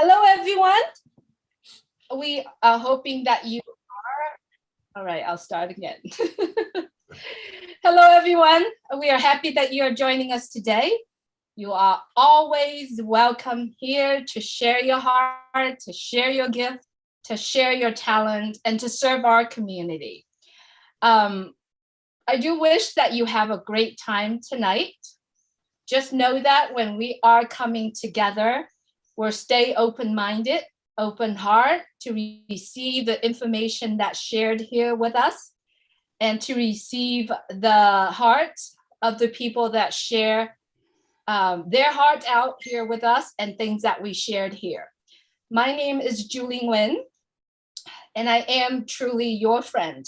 Hello, everyone. We are hoping that you are. All right, I'll start again. Hello, everyone. We are happy that you are joining us today. You are always welcome here to share your heart, to share your gift, to share your talent, and to serve our community. I do wish that you have a great time tonight. Just know that when we are coming together, we'll stay open-minded, open heart to receive the information that's shared here with us and to receive the hearts of the people that share their heart out here with us and things that we shared here. My name is Julie Nguyen, and I am truly your friend.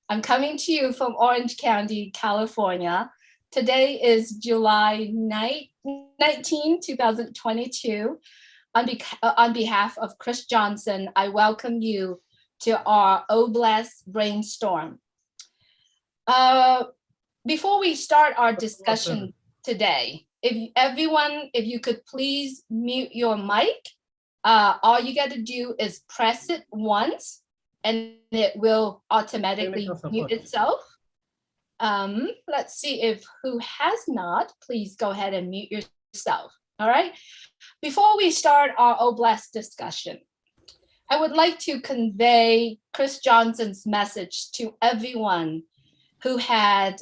I'm coming to you from Orange County, California. Today is July 19, 2022. On behalf of Chris Johnson, I welcome you to our Oblast brainstorm. Before we start our discussion today, if you could please mute your mic, all you got to do is press it once and it will automatically mute itself. Let's see if who has not, please go ahead and mute yourself. All right. Before we start our Oblast discussion, I would like to convey Chris Johnson's message to everyone who had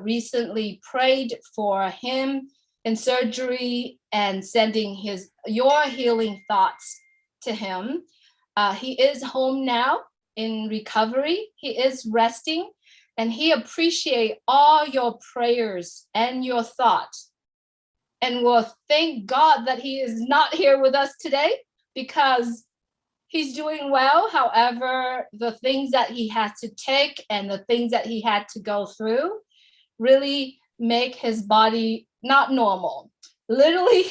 recently prayed for him in surgery and sending your healing thoughts to him. He is home now in recovery. He is resting, and he appreciates all your prayers and your thoughts. And we'll thank God that he is not here with us today because he's doing well. However, the things that he had to take and the things that he had to go through really make his body not normal. Literally,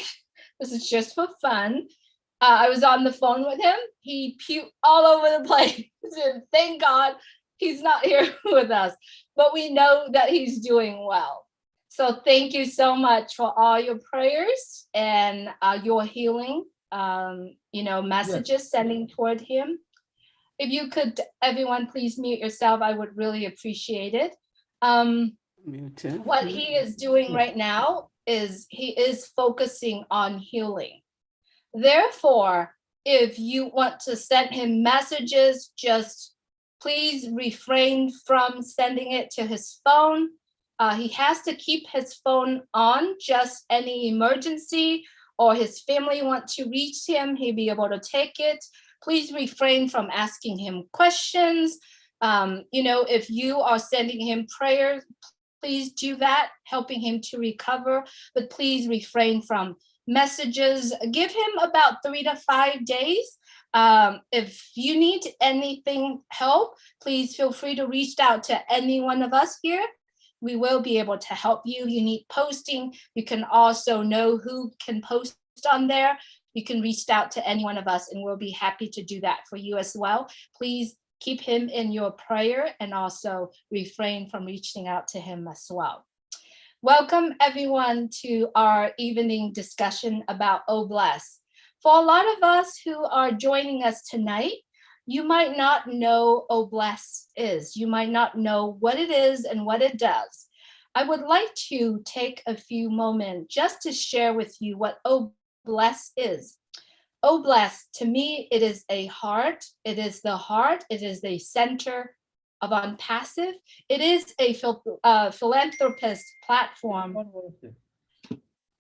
this is just for fun. I was on the phone with him. He puked all over the place. And thank God he's not here with us, but we know that he's doing well. So thank you so much for all your prayers and your healing, messages sending toward him. If you could, everyone, please mute yourself. I would really appreciate it. What he is doing right now is he is focusing on healing. Therefore, if you want to send him messages, just please refrain from sending it to his phone. He has to keep his phone on, just any emergency or his family want to reach him, he'll be able to take it. Please refrain from asking him questions. If you are sending him prayers, please do that, helping him to recover, but please refrain from messages. Give him about 3 to 5 days. If you need anything help, please feel free to reach out to any one of us here. We will be able to help you. You need posting. You can also know who can post on there. You can reach out to any one of us and we'll be happy to do that for you as well. Please keep him in your prayer and also refrain from reaching out to him as well. Welcome everyone to our evening discussion about Oblast. For a lot of us who are joining us tonight, you might not know Oblast is. You might not know what it is and what it does. I would like to take a few moments just to share with you what Oblast is. Oblast, to me, it is a heart. It is the heart. It is the center of Unpassive. It is a philanthropist platform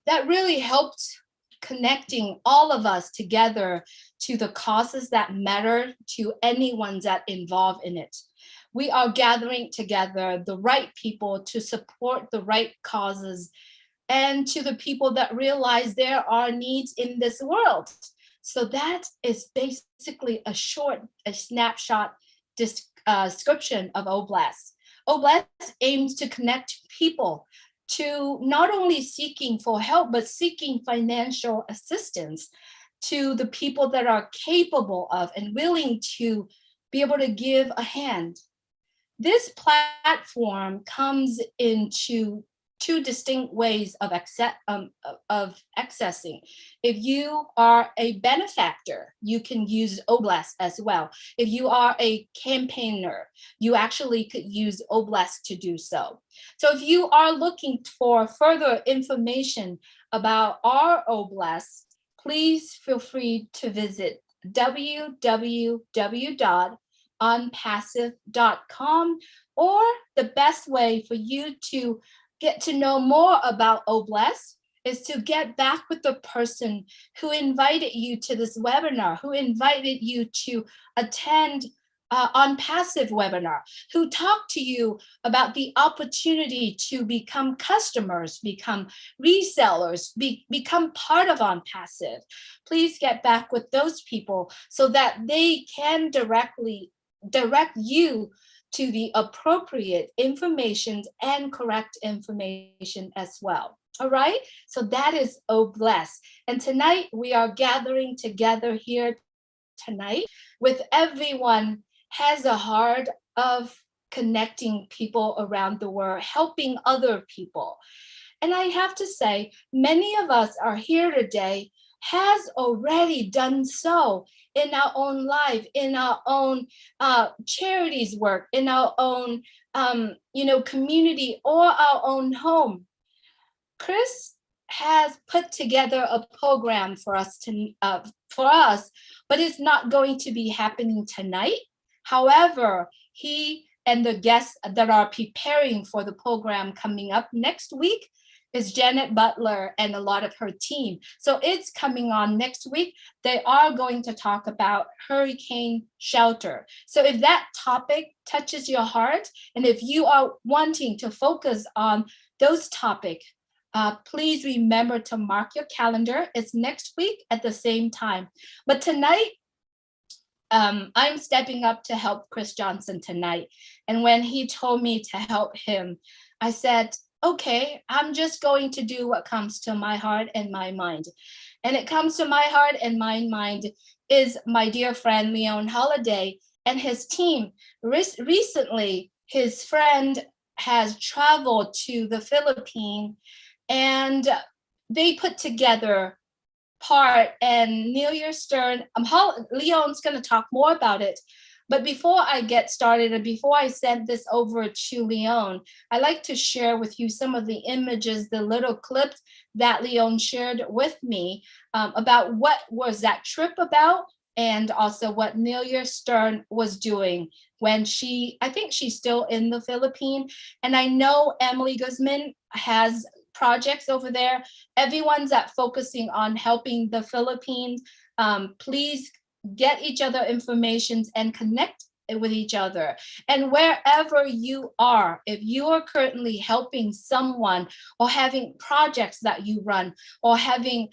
that really helps connecting all of us together to the causes that matter to anyone that involved in it. We are gathering together the right people to support the right causes and to the people that realize there are needs in this world. So that is basically a snapshot description of Oblast. Oblast aims to connect people to not only seeking for help, but seeking financial assistance to the people that are capable of and willing to be able to give a hand. This platform comes into two distinct ways of accessing. If you are a benefactor, you can use Oblast as well. If you are a campaigner, you actually could use Oblast to do so. So if you are looking for further information about our Oblast, please feel free to visit www.onpassive.com, or the best way for you to get to know more about Oblast is to get back with the person who invited you to this webinar, who invited you to attend on passive webinar, who talked to you about the opportunity to become customers, become resellers, become part of on passive. Please get back with those people so that they can directly direct you to the appropriate information and correct information as well. All right, so that is Oblast. And tonight we are gathering together here tonight with everyone has a heart of connecting people around the world, helping other people. And I have to say, many of us are here today has already done so in our own life, in our own charities work, in our own community or our own home. Chris has put together a program for us but it's not going to be happening tonight. However, he and the guests that are preparing for the program coming up next week is Janet Butler and a lot of her team. So it's coming on next week. They are going to talk about hurricane shelter. So if that topic touches your heart, and if you are wanting to focus on those topics, please remember to mark your calendar. It's next week at the same time. But tonight, I'm stepping up to help Chris Johnson tonight. And when he told me to help him, I said, okay, I'm just going to do what comes to my heart and my mind. And it comes to my heart and my mind is my dear friend, Leon Holiday and his team. Recently, his friend has traveled to the Philippines and they put together part, and Neil Stern, Leon's going to talk more about it. But before I get started and before I send this over to Leon, I like to share with you some of the images, the little clips that Leon shared with me about what was that trip about, and also what Neil Stern was doing when I think she's still in the Philippines. And I know Emily Guzman has projects over there. Everyone's focusing on helping the Philippines. Please get each other information and connect with each other. And wherever you are, if you are currently helping someone or having projects that you run or having,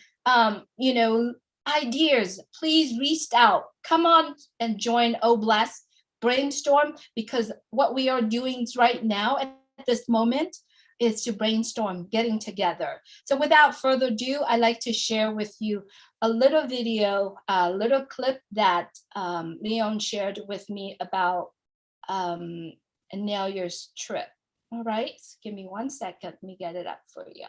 ideas, please reach out. Come on and join Oblast Brainstorm, because what we are doing right now at this moment is to brainstorm, getting together. So without further ado, I'd like to share with you a little video, a little clip that Leon shared with me about Nelia's trip. All right, so give me 1 second, let me get it up for you.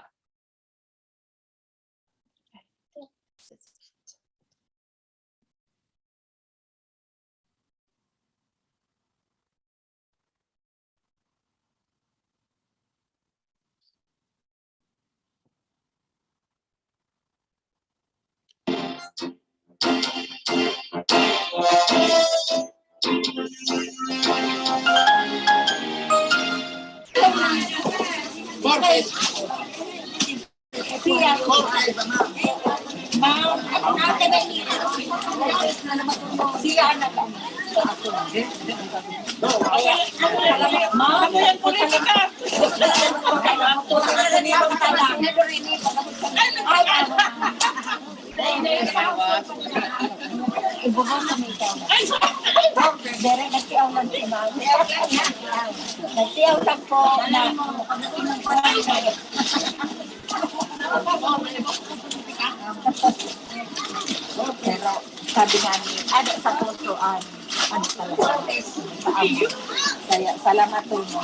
Pero sabi nga ni, ada sa tutuan, ano talaga, kaya salamat po mo.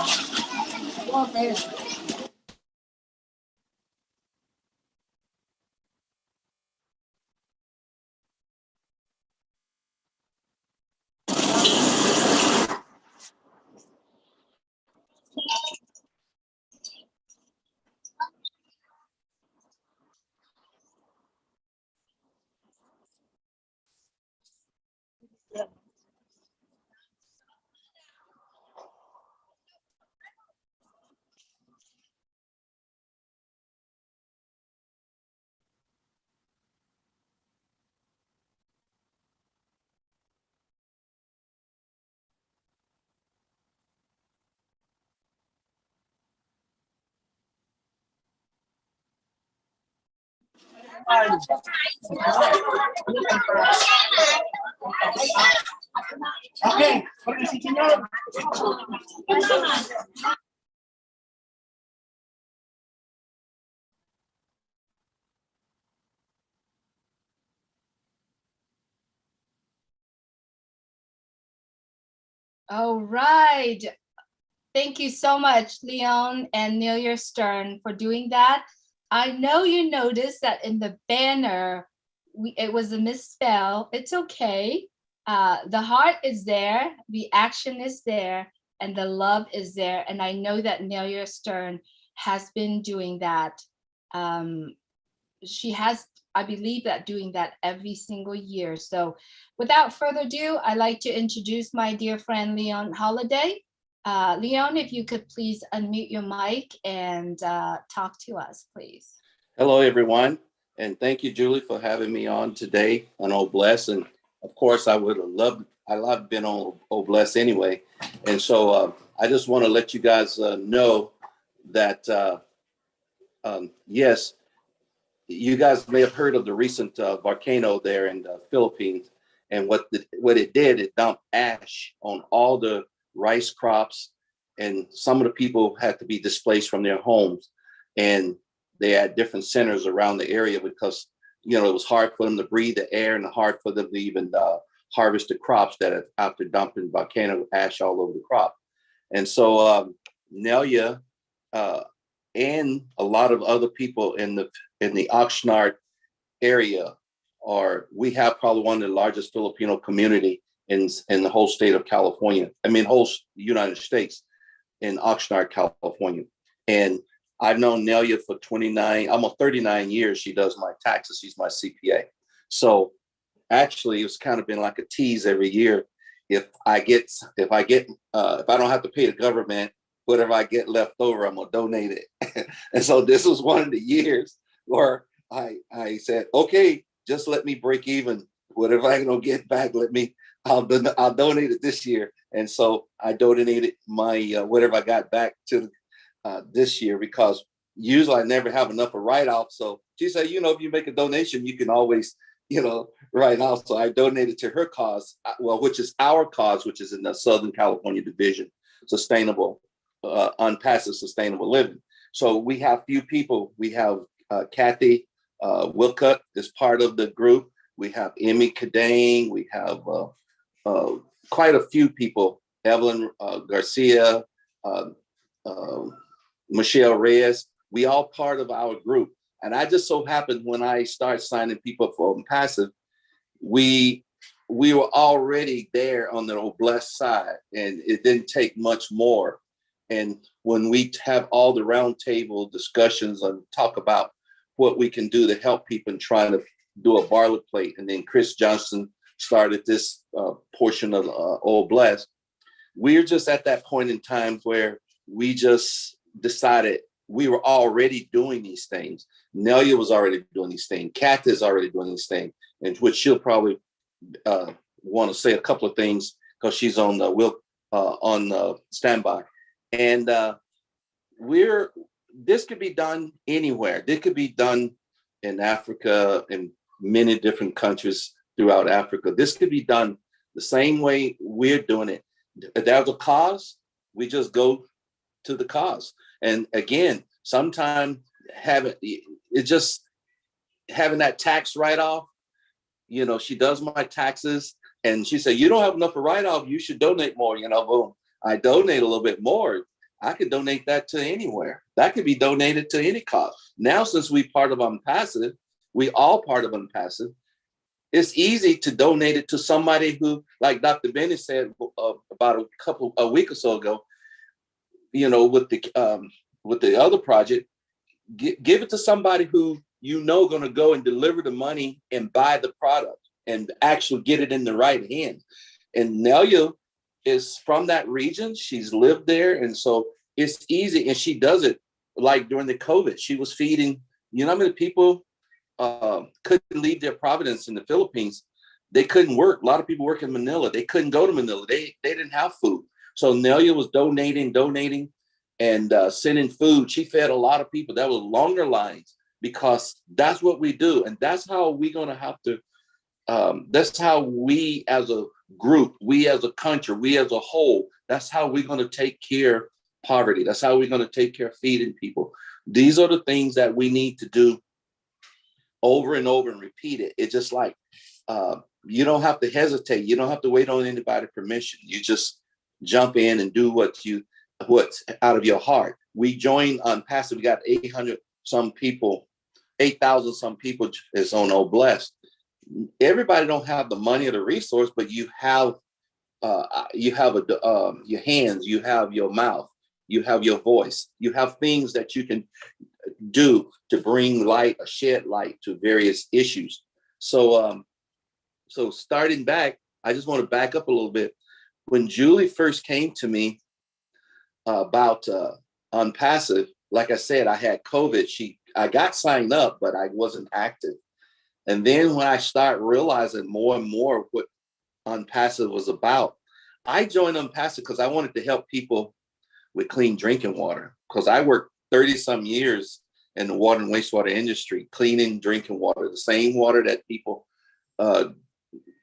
Okay. All right. Thank you so much, Leon and Nelia Stern, for doing that. I know you noticed that in the banner, it was a misspell. It's okay. The heart is there, the action is there, and the love is there. And I know that Nelia Stern has been doing that. She has, I believe, that doing that every single year. So without further ado, I'd like to introduce my dear friend, Leon Holiday. Leon, if you could please unmute your mic and talk to us, please. Hello, everyone. And thank you, Julie, for having me on today on Oh Bless. And of course, I love being on Oh Bless anyway. And so I just want to let you guys know that, yes, you guys may have heard of the recent volcano there in the Philippines. And what it did, it dumped ash on all the rice crops. And some of the people had to be displaced from their homes. And they had different centers around the area because, it was hard for them to breathe the air and hard for them to even harvest the crops that after dumping volcano ash all over the crop. And so Nelia and a lot of other people in the Oxnard area we have probably one of the largest Filipino community in the whole state of California. Whole United States in Oxnard, California. And I've known Nelia for almost 39 years. She does my taxes. She's my CPA. So actually, it's kind of been like a tease every year. If I don't have to pay the government, whatever I get left over, I'm gonna donate it. And so this was one of the years where I said, okay, just let me break even. Whatever I don't get back, I'll donate it this year. And so I donated my whatever I got back to this year, because usually I never have enough of write-off. So she said, if you make a donation, you can always, write off. So I donated to her cause, which is our cause, which is in the Southern California division, sustainable, unpassive sustainable living. So we have few people. We have Kathy Wilcutt is part of the group. We have Emmy Kadane. We have quite a few people. Evelyn Garcia, Michelle Reyes. We all part of our group. And I just so happened when I started signing people for Passive, we were already there on the old blessed side, and it didn't take much more. And when we have all the roundtable discussions and talk about what we can do to help people and trying to do a barley plate, and then Chris Johnson started this portion of Old Blessed, we're just at that point in time where we just decided we were already doing these things. Nelia was already doing these things. Kat is already doing these things, and which she'll probably want to say a couple of things because she's on standby. And this could be done anywhere. This could be done in Africa, in many different countries throughout Africa. This could be done the same way we're doing it. If there's a cause, we just go to the cause. And again, sometimes having that tax write-off, she does my taxes and she said, you don't have enough of write-off, you should donate more, boom. I donate a little bit more. I could donate that to anywhere. That could be donated to any cause. Now, since we part of Unpassive, we all part of Unpassive, it's easy to donate it to somebody who, like Dr. Benny said about a week or so ago, with the other project, give it to somebody who going to go and deliver the money and buy the product and actually get it in the right hand. And Nelia is from that region. She's lived there. And so it's easy. And she does it like during the COVID. She was feeding, how many people couldn't leave their providence in the Philippines. They couldn't work. A lot of people work in Manila. They couldn't go to Manila. They didn't have food. So Nelia was donating and sending food. She fed a lot of people. That was longer lines. because that's what we do. And that's how we're going to have to, that's how we as a group, we as a country, we as a whole, that's how we're going to take care of poverty. That's how we're going to take care of feeding people. These are the things that we need to do over and over and repeat it. It's just like, you don't have to hesitate. You don't have to wait on anybody's permission. You just jump in and do what's out of your heart. We joined Unpassive. We got 800 some people, 8,000 some people is on Oh Blessed. Everybody don't have the money or the resource, but you have your hands, you have your mouth, you have your voice, you have things that you can do to bring light or shed light to various issues. So starting back, I just want to back up a little bit. When Julie first came to me about Unpassive, like I said, I had COVID. I got signed up, but I wasn't active. And then when I started realizing more and more what Unpassive was about, I joined Unpassive because I wanted to help people with clean drinking water, because I worked 30 some years in the water and wastewater industry, cleaning drinking water, the same water that people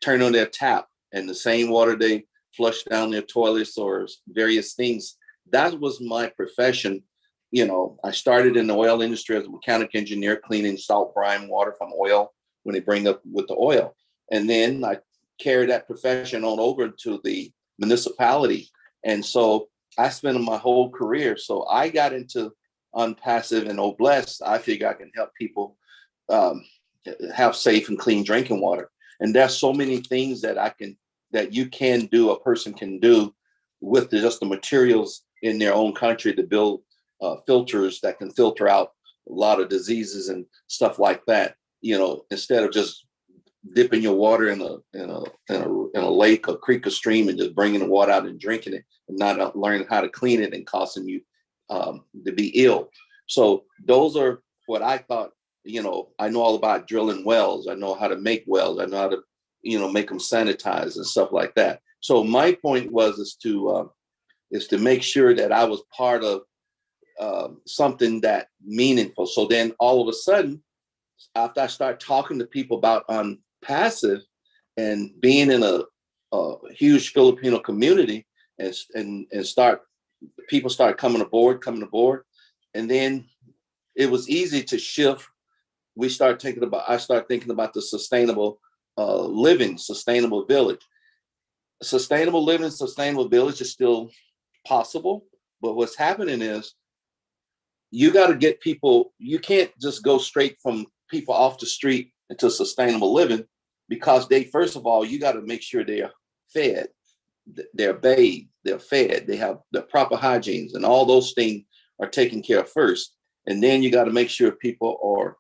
turn on their tap and the same water they flush down their toilets or various things. That was my profession. You know, I started in the oil industry as a mechanic engineer, cleaning salt brine water from oil when they bring up with the oil. And then I carried that profession on over to the municipality. And so I spent my whole career. So I got into Unpassive and Oh Blessed. I figure I can help people have safe and clean drinking water. And there's so many things that you can do, a person can do with just the materials in their own country to build filters that can filter out a lot of diseases and stuff like that. You know, instead of just dipping your water in a lake, a creek, a stream, and just bringing the water out and drinking it, and not learning how to clean it and causing you to be ill. So those are what I thought. You know, I know all about drilling wells. I know how to make wells. I know how to, make them sanitized and stuff like that. So my point is to make sure that I was part of something that meaningful. So then all of a sudden, after I start talking to people about Unpassive and being in a huge Filipino community, and people start coming aboard, and then it was easy to shift. I start thinking about the sustainable living, sustainable village. Sustainable living, sustainable village is still possible, but what's happening is you got to get people. You can't just go straight from people off the street into sustainable living, because first of all, you got to make sure they're fed, they're bathed, they're fed, they have the proper hygienes, and all those things are taken care of first. And then you got to make sure people are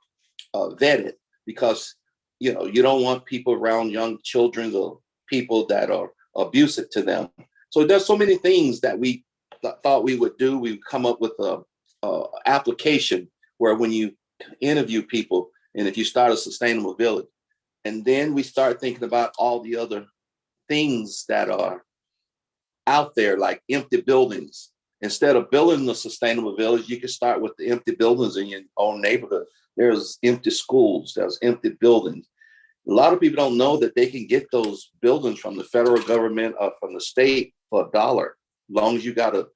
vetted, because you don't want people around young children or people that are abusive to them. So there's so many things that we thought we would do. We come up with a application where when you interview people, and if you start a sustainable village, and then we start thinking about all the other things that are out there, like empty buildings. Instead of building a sustainable village, you can start with the empty buildings in your own neighborhood. There's empty schools, there's empty buildings. A lot of people don't know that they can get those buildings from the federal government or from the state for $1, as long as you got a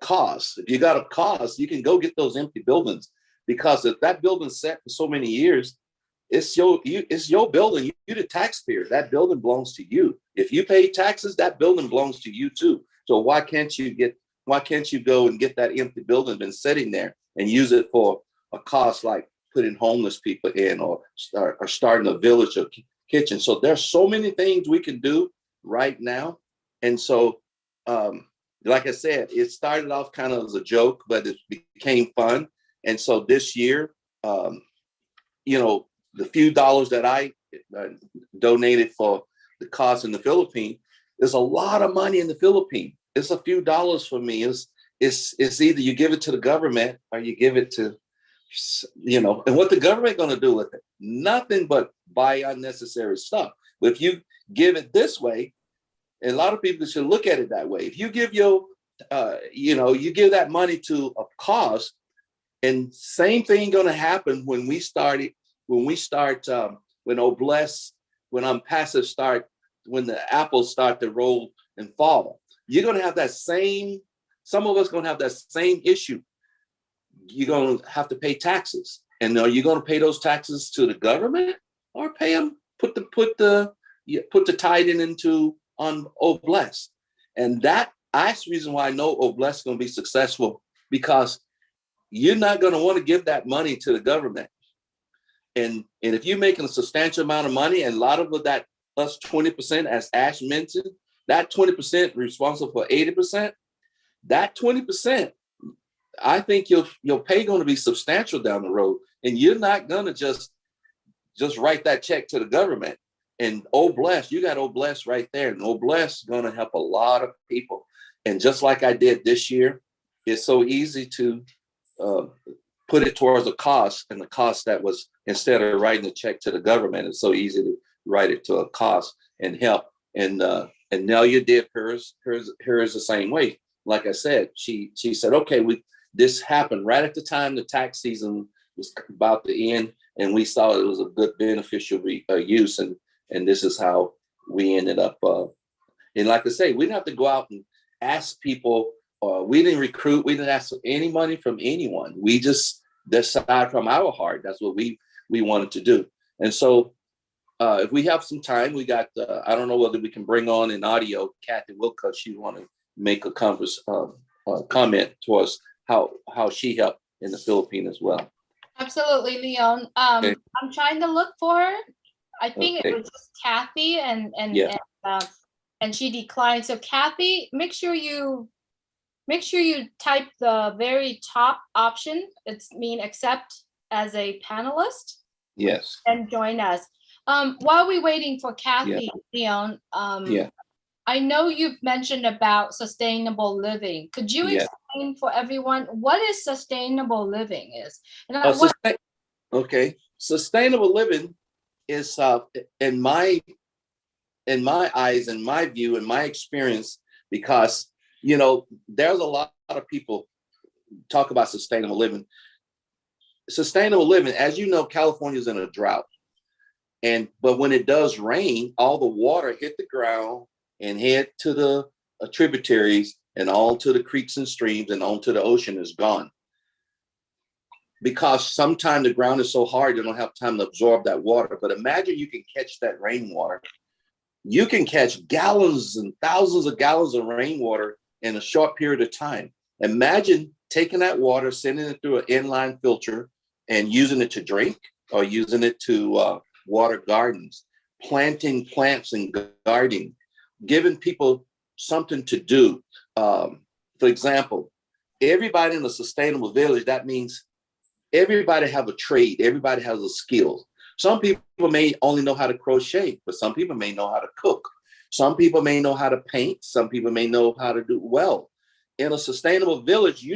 cost. If you got a cost, you can go get those empty buildings, because if that building's set for so many years, it's your building. You're the taxpayer. That building belongs to you. If you pay taxes, that building belongs to you too. So why can't you go and get that empty building been sitting there and use it for a cost like putting homeless people in, or starting a village or kitchen? So there's so many things we can do right now. And so, like I said, it started off kind of as a joke, but it became fun. And so this year, the few dollars that I donated for the cost in the Philippines, there's a lot of money in the Philippines. It's a few dollars for me. It's either you give it to the government or you give it to, and what the government going to do with it? Nothing but buy unnecessary stuff. But if you give it this way, and a lot of people should look at it that way. If you give you give that money to a cause, And same thing going to happen when we start, when Obless, when Unpassive start, when the apples start to roll and fall. You're going to have that same, some of us going to have that same issue. You're going to have to pay taxes. And are you going to pay those taxes to the government or pay them, put the tide into on Obless? And that's the reason why I know Obless is going to be successful, because you're not going to want to give that money to the government. And if you're making a substantial amount of money, and a lot of that plus 20%, as Ash mentioned, that 20% responsible for 80%, that 20%, I think your pay going to be substantial down the road. And you're not going to just write that check to the government. And Obless, you got Obless right there. And Obless is going to help a lot of people. And just like I did this year, it's so easy to put it towards a cost, and the cost that was, instead of writing a check to the government, it's so easy to write it to a cost and help. And Nelia did hers the same way. Like I said, she said, okay, this happened right at the time the tax season was about to end, and we saw it was a good beneficial use, and this is how we ended up. And like I say, we didn't have to go out and ask people. We didn't recruit. We didn't ask for any money from anyone. We just decided from our heart. That's what we wanted to do. And so if we have some time, we got, I don't know whether we can bring on in audio, Kathy Wilcox. She want to make a comment towards how she helped in the Philippines as well. Absolutely, Leon. Okay. I'm trying to look for her. I think Okay. it was just Kathy, and she declined. So Kathy, make sure you type the very top option. It's accept as a panelist. Yes. And join us. While we're waiting for Kathy, Leon, I know you've mentioned about sustainable living. Could you explain for everyone what is sustainable living is? And okay, sustainable living is in my eyes, in my view, in my experience, because there's a lot of people talk about sustainable living. Sustainable living, as you know, California is in a drought, but when it does rain, all the water hit the ground and head to the tributaries and all to the creeks and streams and onto the ocean is gone. Because sometimes the ground is so hard, they don't have time to absorb that water. But imagine you can catch that rainwater. You can catch gallons and thousands of gallons of rainwater in a short period of time. Imagine taking that water, sending it through an inline filter and using it to drink, or using it to water gardens, planting plants and gardening, giving people something to do. For example, everybody in a sustainable village, that means everybody have a trade, everybody has a skill. Some people may only know how to crochet, but some people may know how to cook. Some people may know how to paint. Some people may know how to do well. In a sustainable village,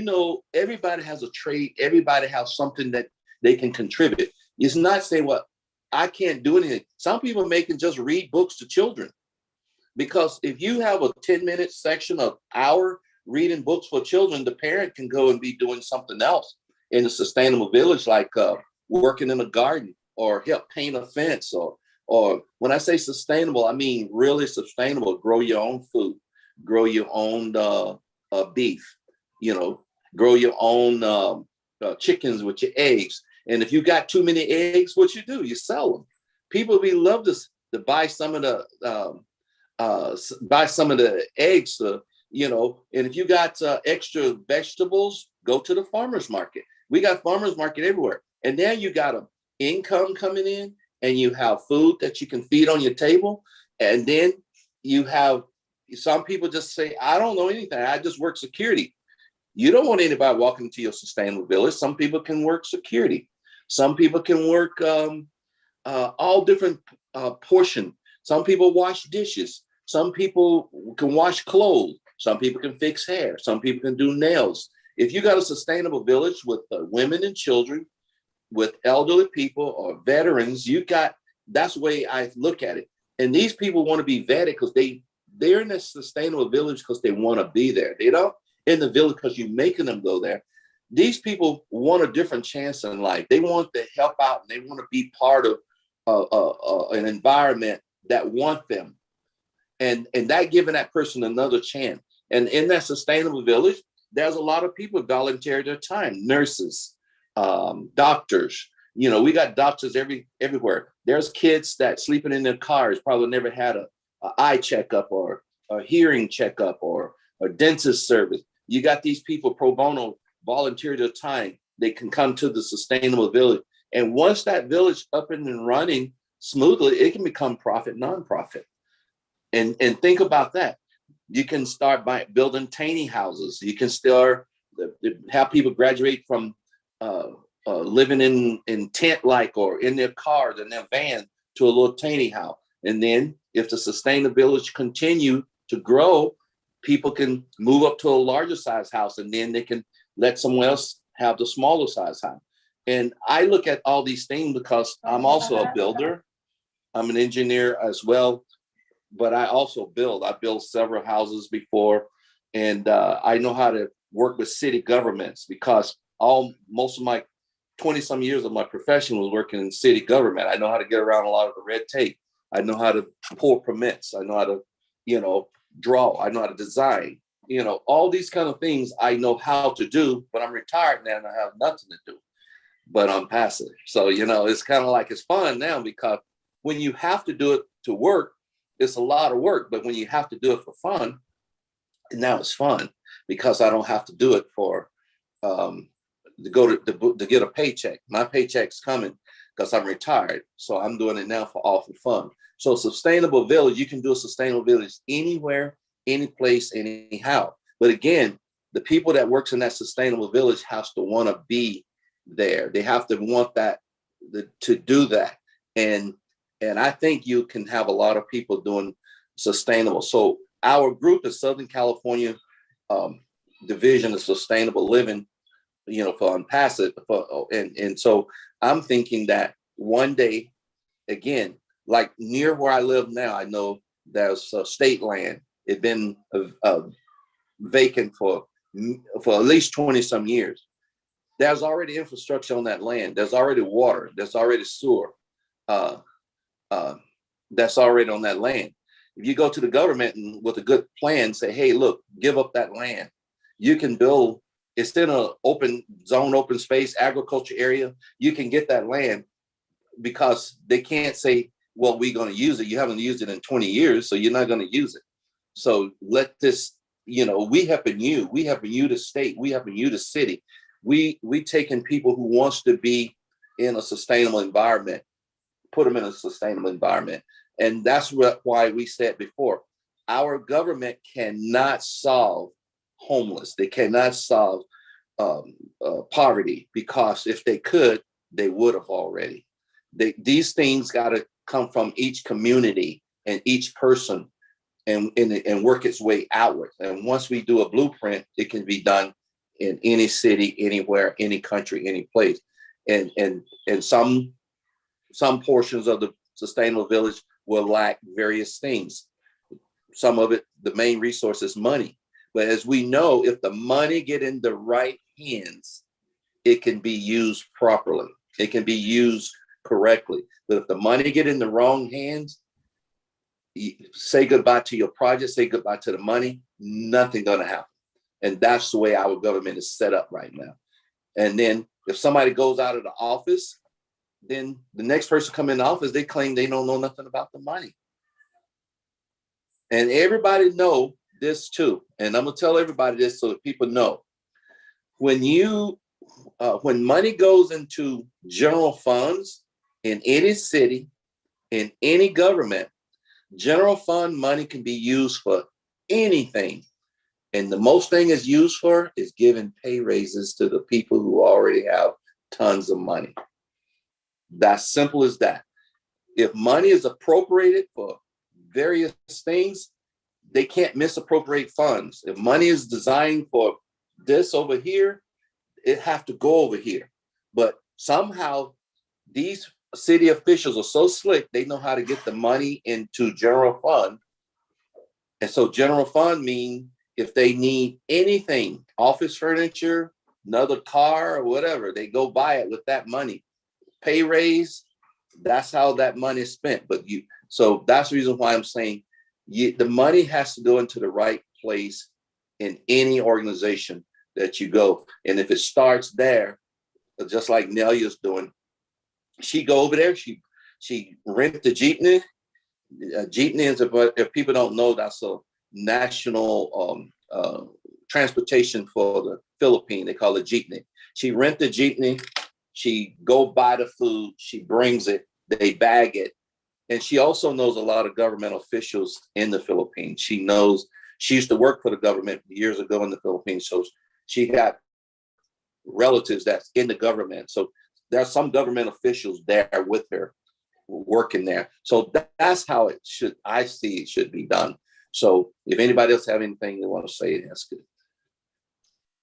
everybody has a trade. Everybody has something that they can contribute. It's not saying, well, I can't do anything. Some people can just read books to children. Because if you have a 10-minute section of hour reading books for children, the parent can go and be doing something else in a sustainable village, like working in a garden or help paint a fence. Or when I say sustainable, I mean really sustainable. Grow your own food, grow your own beef, grow your own chickens with your eggs. And if you got too many eggs, what you do? You sell them. People love to buy some of the eggs, and if you got extra vegetables, go to the farmer's market. We got farmer's market everywhere. And then you got an income coming in, and you have food that you can feed on your table. And then you have, some people just say, I don't know anything. I just work security. You don't want anybody walking into your sustainable village. Some people can work security. Some people can work all different portion. Some people wash dishes. Some people can wash clothes. Some people can fix hair. Some people can do nails. If you got a sustainable village with women and children, with elderly people or veterans, that's the way I look at it. And these people want to be vetted because they're in a sustainable village because they want to be there. They don't in the village because you're making them go there. these people want a different chance in life. They want to help out and they want to be part of an environment that want them. And that giving that person another chance. And in that sustainable village, there's a lot of people volunteer their time, nurses, doctors. You know, we got doctors everywhere. There's kids that sleeping in their cars, probably never had a eye checkup or a hearing checkup or a dentist service. You got these people pro bono volunteer their time. They can come to the sustainable village. And once that village up and running smoothly, it can become profit, nonprofit. And think about that. You can start by building tiny houses. You can start have people graduate from living in tent like or in their cars in their van to a little tiny house. And then if the sustainable village continue to grow, people can move up to a larger size house, and then they can let someone else have the smaller size house. And I look at all these things because I'm also a builder. I'm an engineer as well, but I also build. I built several houses before, and I know how to work with city governments because most of my 20-some years of my profession was working in city government. I know how to get around a lot of the red tape. I know how to pull permits. I know how to, draw. I know how to design. All these kind of things I know how to do, but I'm retired now and I have nothing to do, but I'm passive. So, it's kind of like it's fun now because when you have to do it to work, it's a lot of work. But when you have to do it for fun, now it's fun because I don't have to do it for to go to get a paycheck. My paycheck's coming because I'm retired. So I'm doing it now for fun. So sustainable village, you can do a sustainable village anywhere, any place, anyhow. But again, the people that works in that sustainable village has to want to be there. They have to want to do that. And I think you can have a lot of people doing sustainable. So our group is Southern California Division of Sustainable Living, for Unpassive. And so I'm thinking that one day, again, like near where I live now, I know there's state land. It's been vacant for at least 20-some years. There's already infrastructure on that land. There's already water. There's already sewer. That's already on that land. If you go to the government and with a good plan, say, hey, look, give up that land. You can build, it's in an open zone, open space, agriculture area. You can get that land because they can't say, well, we're going to use it. You haven't used it in 20 years, so you're not going to use it. So let this, we helping you. We helping you the state. We helping you the city. We taking people who wants to be in a sustainable environment, put them in a sustainable environment. And that's why we said before, our government cannot solve homeless. They cannot solve poverty, because if they could, they would have already. These things got to come from each community and each person and work its way outward. And once we do a blueprint, it can be done in any city, anywhere, any country, any place. And some portions of the sustainable village will lack various things. Some of it, the main resource is money. But as we know, if the money get in the right hands, it can be used properly. It can be used correctly. But if the money get in the wrong hands, say goodbye to your project, say goodbye to the money, nothing gonna happen. And that's the way our government is set up right now. And then if somebody goes out of the office, then the next person come in the office, they claim they don't know nothing about the money. And everybody know this too. And I'm gonna tell everybody this so that people know. When money goes into general funds in any city, in any government, general fund money can be used for anything. And the most thing is used for is giving pay raises to the people who already have tons of money. That's simple as that. If money is appropriated for various things, they can't misappropriate funds. If money is designed for this over here, it have to go over here. But somehow these city officials are so slick, they know how to get the money into general fund. And so general fund means if they need anything, office furniture, another car or whatever. They go buy it with that money. Pay raise, that's how that money is spent. So that's the reason why I'm saying the money has to go into the right place in any organization that you go. And if it starts there, just like Nelia's doing, she go over there, she rent the jeepney. Jeepney is, if people don't know, that's a national transportation for the Philippines. They call it jeepney. She rent the jeepney. She go buy the food. She brings it. They bag it. And she also knows a lot of government officials in the Philippines. She used to work for the government years ago in the Philippines. So she got relatives that's in the government. So there's some government officials there with her working there. So that's how I see it should be done. So if anybody else have anything they want to say, that's good.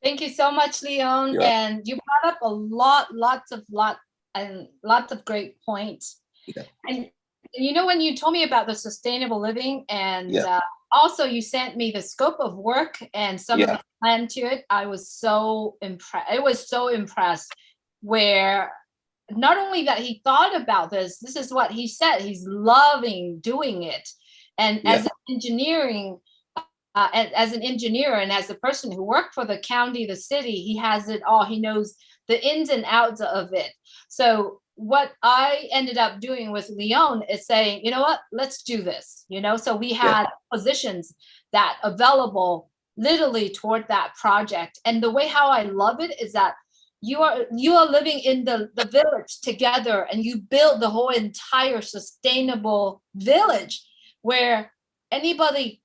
Thank you so much, Leon. Yeah. And you brought up a lots of great points. Yeah. And when you told me about the sustainable living, and Yeah. Also you sent me the scope of work and some of the plan to it, I was so impressed. It was so impressed where not only that he thought about this is what he said, he's loving doing it. And as an engineering, as an engineer and as a person who worked for the county, the city, he has it all. He knows the ins and outs of it. So what I ended up doing with Leon is saying, you know what, let's do this. So we had positions that available literally toward that project. And the way how I love it is that you are living in the village together, and you build the whole entire sustainable village where anybody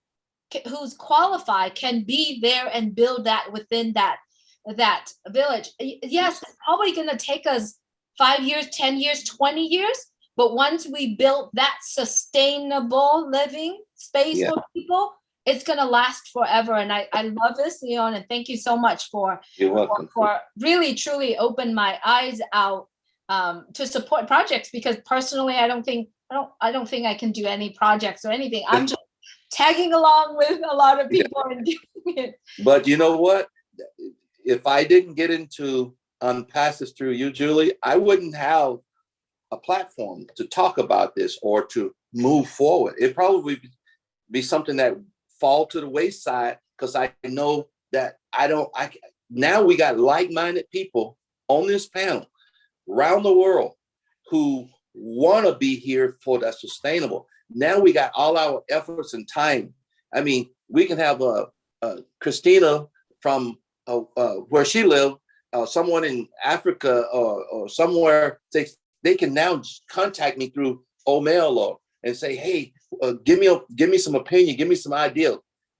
who's qualified can be there and build that within that village. Yes, it's probably going to take us 5 years, 10 years, 20 years. But once we build that sustainable living space for people, it's going to last forever. And I love this, Leon, and thank you so much for really, truly open my eyes out to support projects, because personally, I don't think I can do any projects or anything. I'm just tagging along with a lot of people and doing it. But you know what? If I didn't get into Pass This Through You, Julie, I wouldn't have a platform to talk about this or to move forward. It probably be something that fall to the wayside, because I know that now we got like-minded people on this panel around the world who want to be here for that sustainable. Now we got all our efforts and time. I mean, we can have Christina from where she lived, someone in Africa or somewhere, they can now contact me through mail and say, hey, give me some opinion, give me some idea,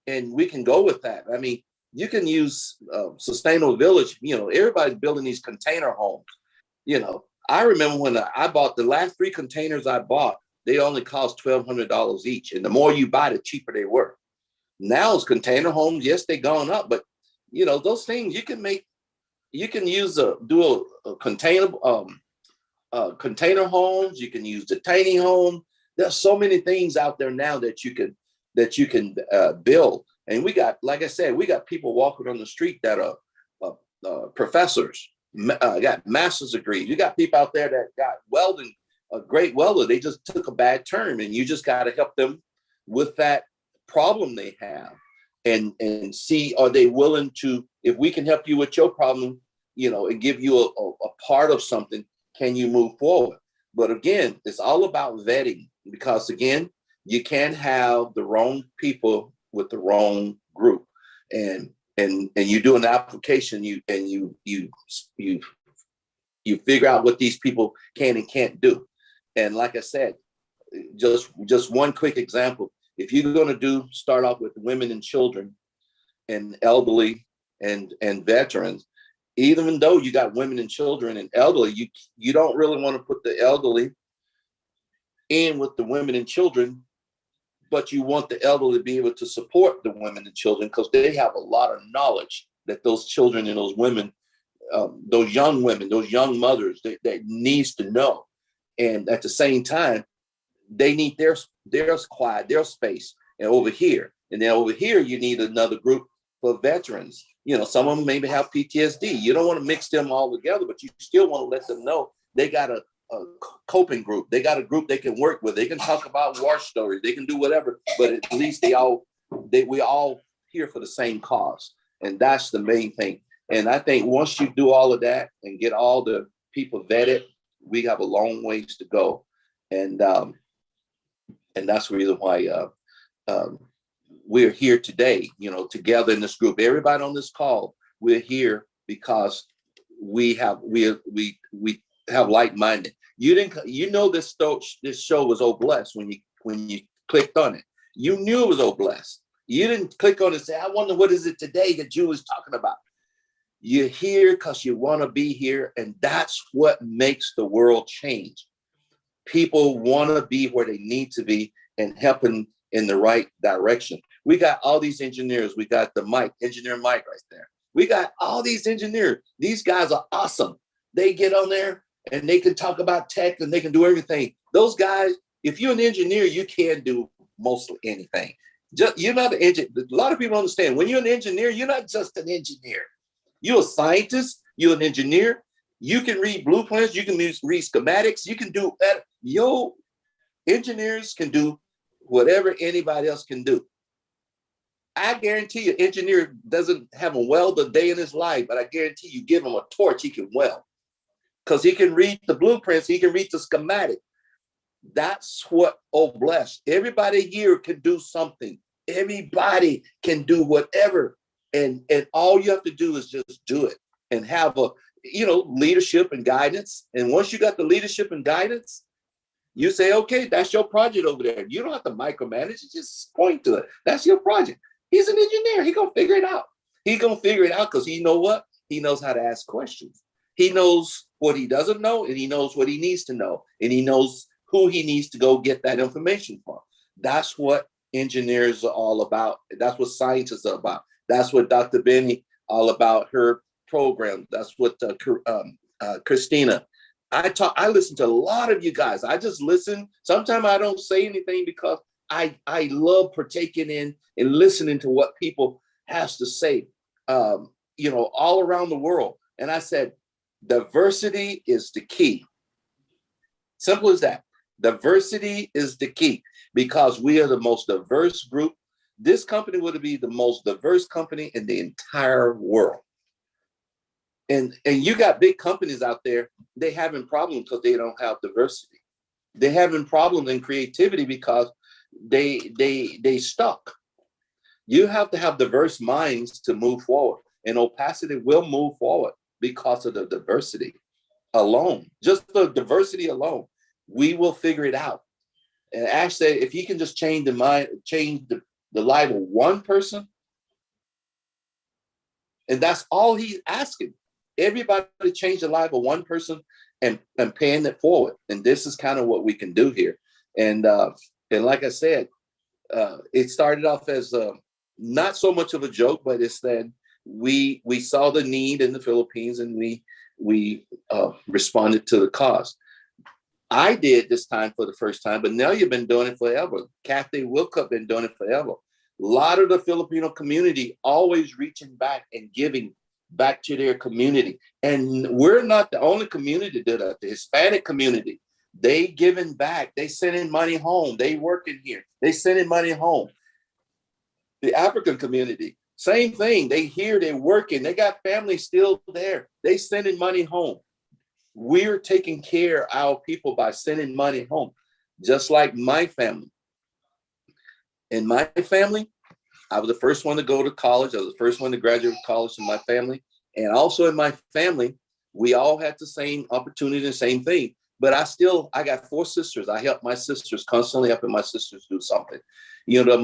and we can go with that. I mean, you can use sustainable village. Everybody's building these container homes. I remember when I bought the last 3 containers I bought, they only cost $1,200 each. And the more you buy, the cheaper they were. Now it's container homes. Yes, they've gone up, but those things you can use do a container homes. You can use the tiny home. There's so many things out there now that you can build. And we got, like I said, we got people walking on the street that are professors, got master's degrees. You got people out there that got welding, a great welder. They just took a bad turn, and you just got to help them with that problem they have, and see, are they willing to, if we can help you with your problem, and give you a part of something, can you move forward? But again, it's all about vetting, because again, you can't have the wrong people with the wrong group, and you do an application, you figure out what these people can and can't do. And like I said, just one quick example. If you're going to start off with women and children and elderly and veterans, even though you got women and children and elderly, you don't really want to put the elderly in with the women and children, but you want the elderly to be able to support the women and children, because they have a lot of knowledge that those children and those women, those young women, those young mothers, that needs to know. And at the same time, they need their quiet, their space, and over here. And then over here, you need another group for veterans. You know, some of them maybe have PTSD. You don't want to mix them all together, but you still want to let them know they got a coping group. They got a group they can work with. They can talk about war stories. They can do whatever, but at least we all here for the same cause. And that's the main thing. And I think once you do all of that and get all the people vetted, we have a long ways to go. And that's the reason why we're here today, you know, together in this group. Everybody on this call, we're here because we have like-minded. You know this show was Oh Blessed when you clicked on it. You knew it was Oh Blessed. You didn't click on it and say, I wonder what is it today that you was talking about. You're here because you want to be here, and that's what makes the world change. People want to be where they need to be and helping in the right direction. We got all these engineers. We got the engineer Mike right there. We got all these engineers. These guys are awesome. They get on there and they can talk about tech and they can do everything. Those guys, if you're an engineer, you can do mostly anything. You're not an engineer. A lot of people understand when you're an engineer, you're not just an engineer. You're a scientist. You're an engineer. You can read blueprints. You can read schematics. You can do that. Your engineers can do whatever anybody else can do. I guarantee you, an engineer doesn't have a weld a day in his life, but I guarantee you give him a torch, he can weld. Because he can read the blueprints, he can read the schematic. That's what Oh Blessed. Everybody here can do something. Everybody can do whatever. And all you have to do is just do it and have leadership and guidance. And once you got the leadership and guidance, you say, okay, that's your project over there. You don't have to micromanage it, just point to it. That's your project. He's an engineer. He's going to figure it out. He's going to figure it out because he knows how to ask questions. He knows what he doesn't know, and he knows what he needs to know, and he knows who he needs to go get that information from. That's what engineers are all about. That's what scientists are about. That's what Dr. Benny all about, her program. That's what Christina. I listen to a lot of you guys. I just listen. Sometimes I don't say anything because I love partaking in and listening to what people has to say, all around the world. And I said, diversity is the key. Simple as that. Diversity is the key because we are the most diverse group. This company would be the most diverse company in the entire world. And you got big companies out there, they having problems because they don't have diversity. They're having problems in creativity because they stuck. You have to have diverse minds to move forward. And Opacity will move forward because of the diversity alone. Just the diversity alone. We will figure it out. And Ash said, if he can just change the life of one person, and that's all he's asking. Everybody change the life of one person and paying it forward. And this is kind of what we can do here. And like I said, it started off as not so much of a joke, but it's that we saw the need in the Philippines and we responded to the cause. I did this time for the first time, but now you've been doing it forever. Kathy Wilcup been doing it forever. A lot of the Filipino community always reaching back and giving back to their community. And we're not the only community that did that. The Hispanic community, they giving back. They sending money home. They working here. They sending money home. The African community, same thing. They here, they working. They got family still there. They sending money home. We're taking care of our people by sending money home, just like my family. In my family, I was the first one to go to college. I was the first one to graduate college in my family. And also in my family, we all had the same opportunity, the same thing. But I got 4 sisters. I help my sisters, constantly helping my sisters do something.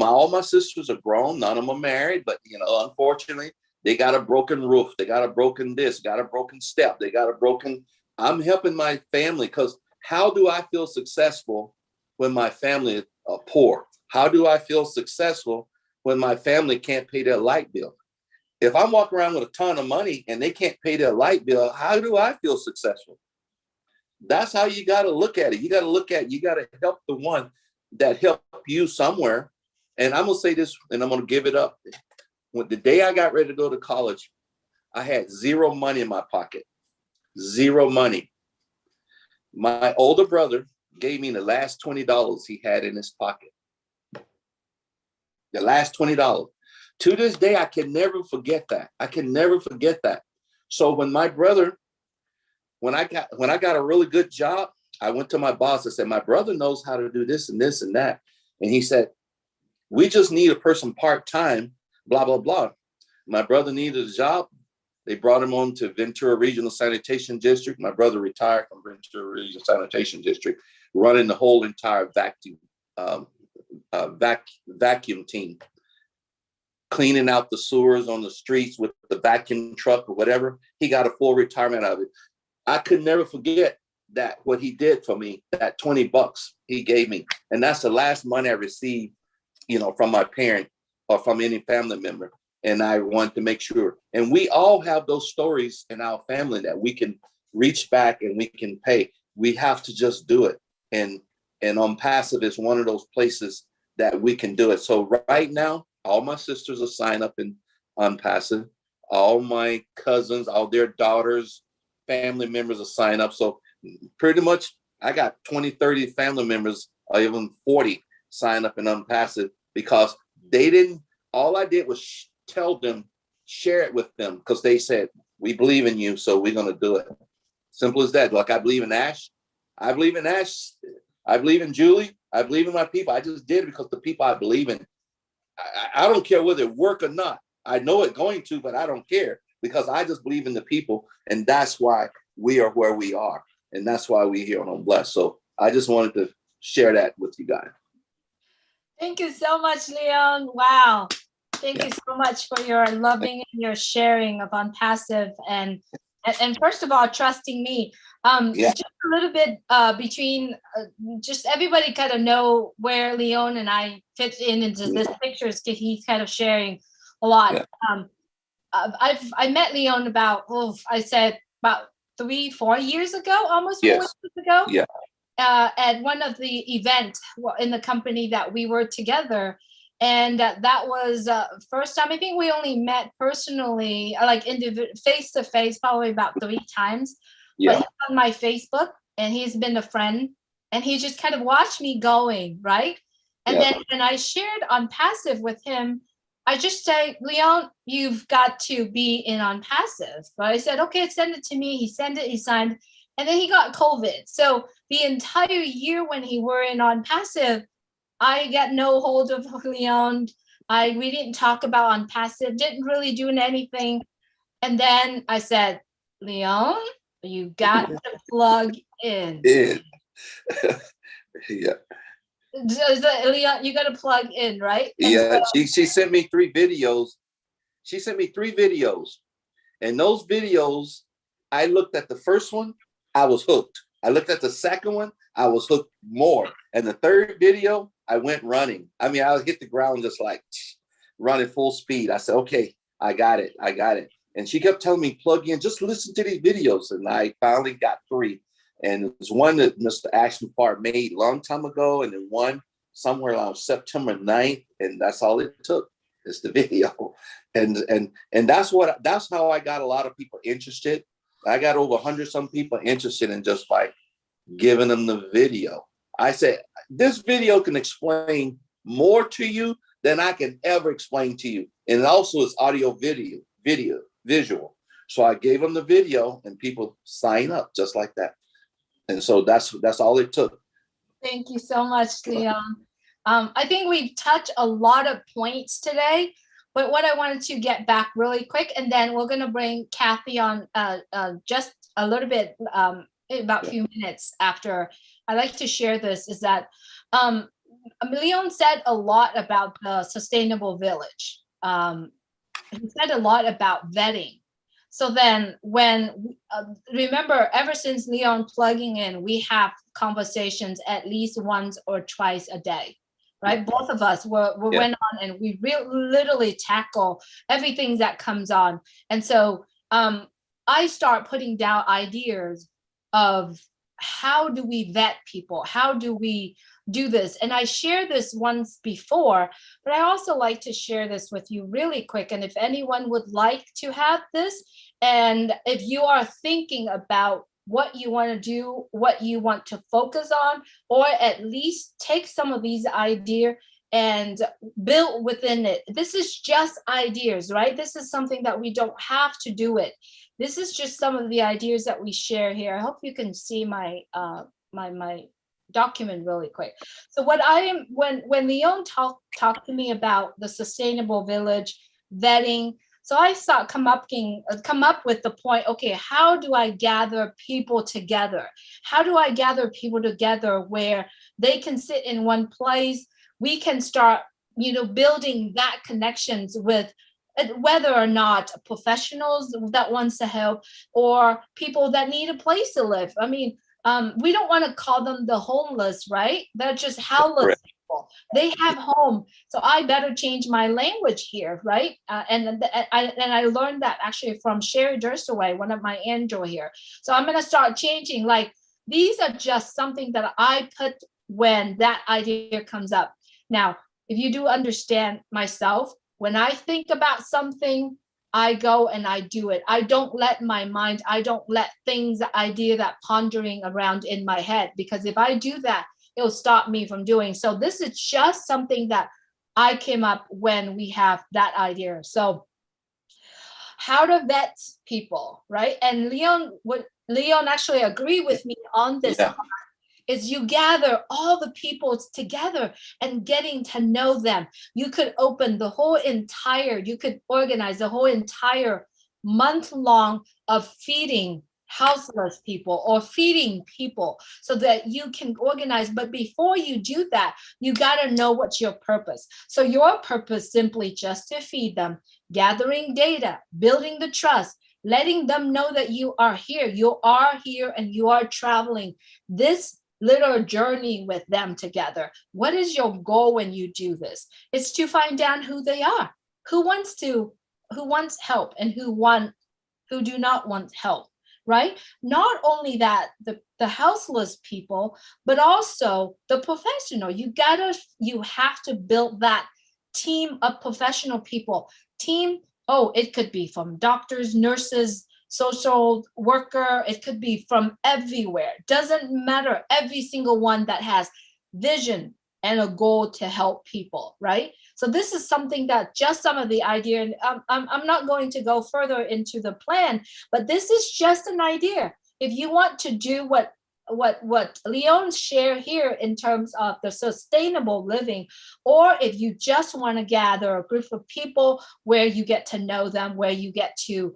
All my sisters are grown. None of them are married. But, unfortunately, they got a broken roof. They got a broken this, got a broken step. They got a broken. I'm helping my family because how do I feel successful when my family are poor? How do I feel successful when my family can't pay their light bill? If I'm walking around with a ton of money and they can't pay their light bill, how do I feel successful? That's how you got to look at it. You got to help the one that helped you somewhere. And I'm going to say this, and I'm going to give it up. when the day I got ready to go to college, I had zero money in my pocket, zero money. My older brother gave me the last $20 he had in his pocket. The last $20. To this day, I can never forget that. I can never forget that. So when my brother, when I got a really good job, I went to my boss and said, my brother knows how to do this and this and that. And he said, we just need a person part-time, blah, blah, blah. My brother needed a job. They brought him on to Ventura Regional Sanitation District. My brother retired from Ventura Regional Sanitation District, running the whole entire vacuum team, cleaning out the sewers on the streets with the vacuum truck or whatever. He got a full retirement out of it. I could never forget that, what he did for me, that $20 he gave me. And that's the last money I received, from my parent or from any family member. And I want to make sure. And we all have those stories in our family that we can reach back and we can pay. We have to just do it. And Unpassive is one of those places that we can do it. So right now, all my sisters are signed up in Unpassive. All my cousins, all their daughters, family members are signed up. So pretty much I got 20, 30 family members, or even 40 signed up in Unpassive, because all I did was tell them, share it with them, because they said, we believe in you, so we're going to do it. Simple as that. Like, I believe in Ash. I believe in Ash. I believe in Julie. I believe in my people. I just did it because the people I believe in. I don't care whether it work or not. I know it's going to, but I don't care, because I just believe in the people. And that's why we are where we are. And that's why we're here on Blessed. So I just wanted to share that with you guys. Thank you so much, Leon. Wow. Thank you so much for your loving and your sharing of Unpassive, and first of all, trusting me. Just a little bit between, just everybody kind of know where Leon and I fit into this pictures, because he's kind of sharing a lot. Yeah. I met Leon about 3-4 years ago, almost 4 years ago. Yeah. At one of the events in the company that we were together. And that was first time. I think we only met personally, like face to face, probably about 3 times. Yeah. But he's on my Facebook, and he's been a friend, and he just kind of watched me going, right? And then when I shared Unpassive with him, I just say, Leon, you've got to be in Unpassive. But I said, okay, send it to me. He sent it, he signed, and then he got COVID. So the entire year when he were in Unpassive, I got no hold of Leon. We didn't talk about Unpassive, didn't really do anything. And then I said, Leon, you got to plug in. Yeah. Leon, you got to plug in, right? And yeah, so, she sent me 3 videos. She sent me 3 videos. And those videos, I looked at the first one, I was hooked. I looked at the second one, I was hooked more. And the third video, I went running. I mean, I hit the ground just like running full speed. I said, okay, I got it. And she kept telling me, plug in, just listen to these videos. And I finally got 3. And it was one that Mr. Ashton Park made a long time ago, and then one somewhere around September 9th. And that's all it took, is the video. And that's how I got a lot of people interested. I got over 100-some people interested in just like giving them the video. I said, this video can explain more to you than I can ever explain to you. And it also is audio, video, visual. So I gave them the video, and people sign up just like that. And so that's all it took. Thank you so much, Leon. I think we've touched a lot of points today, but what I wanted to get back really quick, and then we're going to bring Kathy on just a little bit, about a few minutes after. I like to share this, is that Leon said a lot about the sustainable village. He said a lot about vetting. So then remember, ever since Leon plugging in, we have conversations at least once or twice a day, right? Both of us went on, and we literally tackle everything that comes on. And so I start putting down ideas of how do we vet people? How do we do this? And I shared this once before, but I also like to share this with you really quick. And if anyone would like to have this, and if you are thinking about what you want to do, what you want to focus on, or at least take some of these ideas and build within it. This is just ideas, right? This is something that we don't have to do it. This is just some of the ideas that we share here. I hope you can see my my document really quick. So what I am, when Leon talked to me about the sustainable village vetting, so I thought come up with the point, okay, how do I gather people together? How do I gather people together where they can sit in one place? We can start, building that connections with whether or not professionals that wants to help or people that need a place to live. I mean, we don't want to call them the homeless, right? They're just houseless people. They have home. So I better change my language here, right? And I learned that actually from Sherry Durstaway, one of my angel here. So I'm going to start changing. Like, these are just something that I put when that idea comes up. Now, if you do understand myself, when I think about something, I go and I do it. I don't let my mind, I don't let things, idea that pondering around in my head, because if I do that, it'll stop me from doing. So this is just something that I came up when we have that idea. So how to vet people, right? And Leon actually agree with me on this. Yeah. Is you gather all the people together and getting to know them. You could you could organize the whole entire month long of feeding houseless people or feeding people so that you can organize. But before you do that, you got to know what's your purpose. So your purpose simply just to feed them, gathering data, building the trust, letting them know that you are here and you are traveling this little journey with them together. What is your goal when you do this? It's to find out who they are, who wants help, and who do not want help, right? Not only that, the houseless people, but also the professional. You have to build that team of professional people. It could be from doctors, nurses, social worker, it could be from everywhere. Doesn't matter, every single one that has vision and a goal to help people, right? So this is something that just some of the idea, and I'm not going to go further into the plan, but this is just an idea. If you want to do what Leon share here in terms of the sustainable living, or if you just want to gather a group of people where you get to know them, where you get to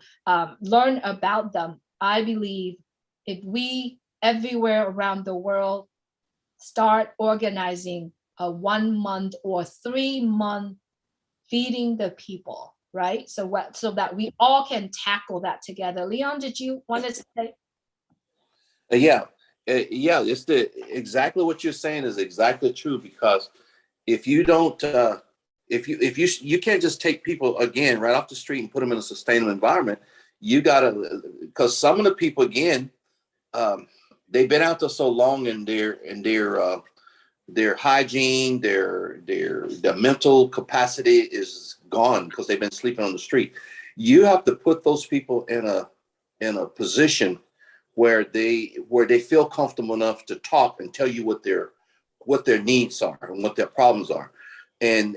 learn about them, I believe if we everywhere around the world start organizing a 1 month or 3 month feeding the people, right? So that we all can tackle that together. Leon, did you want to say? Yeah. It's exactly what you're saying is exactly true, because if you don't, if you can't just take people again right off the street and put them in a sustainable environment. You gotta, because some of the people again, they've been out there so long, and their hygiene, their mental capacity is gone because they've been sleeping on the street. You have to put those people in a position where they feel comfortable enough to talk and tell you what their needs are and what their problems are. And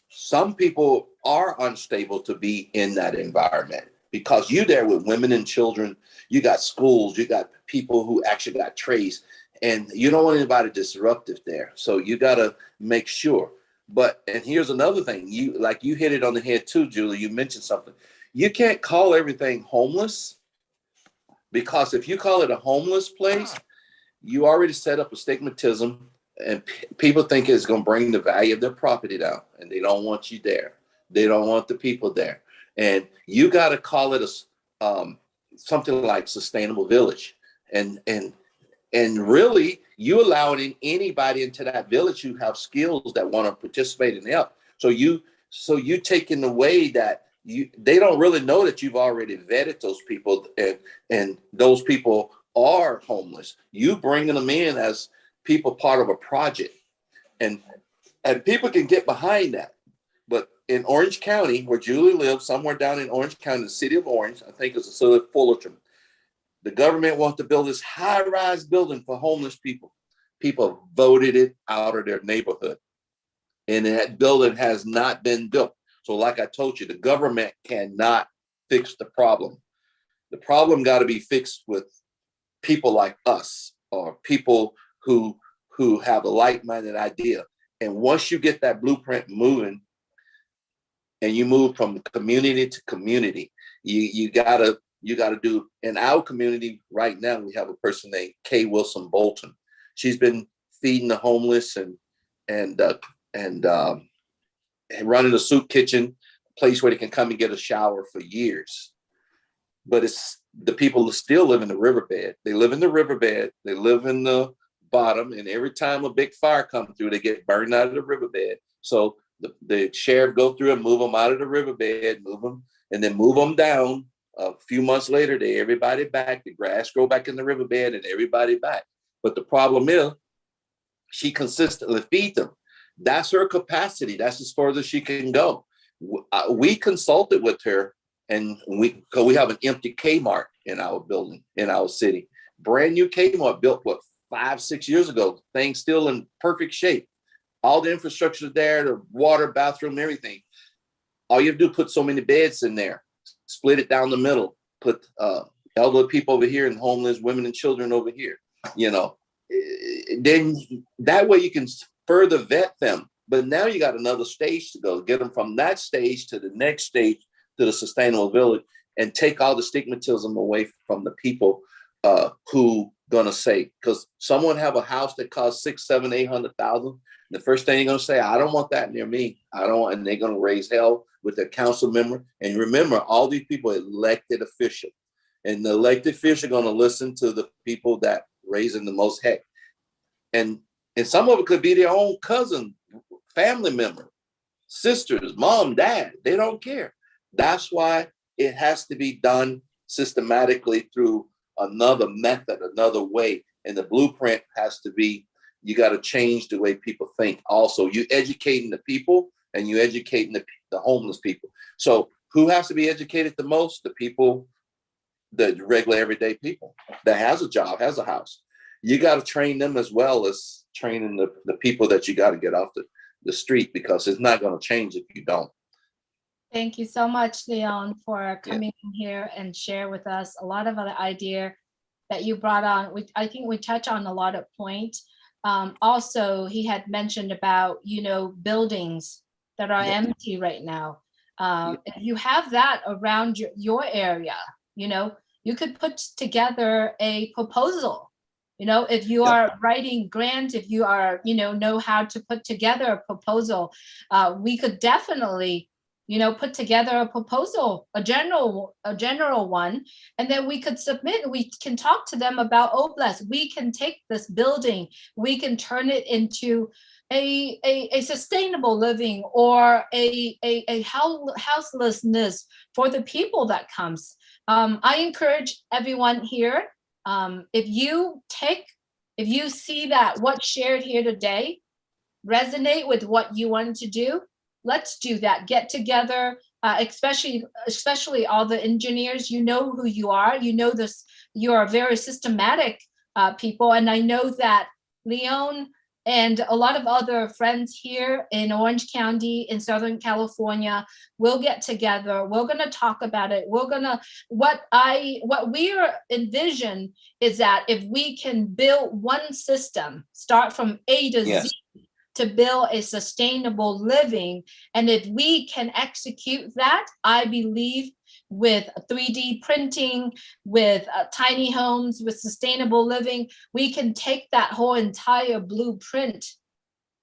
some people are unstable to be in that environment, because you're there with women and children, you got schools, you got people who actually got trades, and you don't want anybody disruptive there. So you got to make sure. And here's another thing, you hit it on the head too, Julie. You mentioned something. You can't call everything homeless, because if you call it a homeless place, you already set up a stigmatism, and people think it's going to bring the value of their property down, and they don't want you there. They don't want the people there. And you got to call it something like sustainable village. And really, you allowing anybody into that village who have skills that want to participate and help. So you taking away that they don't really know that you've already vetted those people, and those people are homeless. You bringing them in as people part of a project, and people can get behind that. But in Orange County, where Julie lives, somewhere down in Orange County, the city of Orange, I think it's a city of Fullerton, the government wants to build this high-rise building for homeless people. People voted it out of their neighborhood, and that building has not been built. So like I told you, the government cannot fix the problem. The problem got to be fixed with people like us, or people who have a like-minded idea. And once you get that blueprint moving, and you move from community to community, you gotta do. In our community right now, we have a person named Kay Wilson Bolton. She's been feeding the homeless and running a soup kitchen, a place where they can come and get a shower for years. But it's the people who still live in the riverbed. They live in the riverbed. They live in the bottom, and every time a big fire comes through, they get burned out of the riverbed. So the sheriff go through and move them out of the riverbed, move them, and then move them down. A few months later, everybody back. The grass grow back in the riverbed, and everybody back. But the problem is, she consistently feeds them. That's her capacity. That's as far as she can go. We consulted with her, and we have an empty Kmart in our building, in our city. Brand new Kmart built, 5-6 years ago. Things still in perfect shape. All the infrastructure there, the water, bathroom, everything. All you have to do is put so many beds in there, split it down the middle, put elderly people over here and homeless women and children over here. Then that way you can further vet them. But now you got another stage to go, get them from that stage to the next stage, to the sustainable village, and take all the stigmatism away from the people who gonna say, because someone have a house that costs 600,000, 700,000, 800,000. The first thing they're gonna say, I don't want that near me. I don't, and they're gonna raise hell with their council member. And remember, all these people are elected officials, and the elected officials are gonna listen to the people that raising the most heck. And some of it could be their own cousin, family member, sisters, mom, dad. They don't care. That's why it has to be done systematically through another method, another way. And the blueprint has to be, you got to change the way people think. Also, you educating the people, and you educating the homeless people. So who has to be educated the most? The people, the regular everyday people that has a job, has a house. You got to train them as well as training the people that you got to get off the street, because it's not going to change if you don't. Thank you so much, Leon, for coming in here and share with us a lot of other idea that you brought on. I think we touch on a lot of points. Also, he had mentioned about, buildings that are empty right now. If you have that around your area, you could put together a proposal. If you are writing grants, if you are, know how to put together a proposal, we could definitely, put together a proposal, a general one, and then we could submit. We can talk to them about Oblast. We can take this building, we can turn it into a sustainable living, or a houselessness for the people that comes. I encourage everyone here, if you see that what's shared here today resonate with what you wanted to do, let's do that. Get together, especially all the engineers. You know who you are. You know this. You are very systematic people, and I know that Leon and a lot of other friends here in Orange County, in Southern California, will get together. We're going to talk about it. What we envision is that if we can build one system, start from A to Z, to build a sustainable living, and if we can execute that, I believe with 3D printing, with tiny homes, with sustainable living, we can take that whole entire blueprint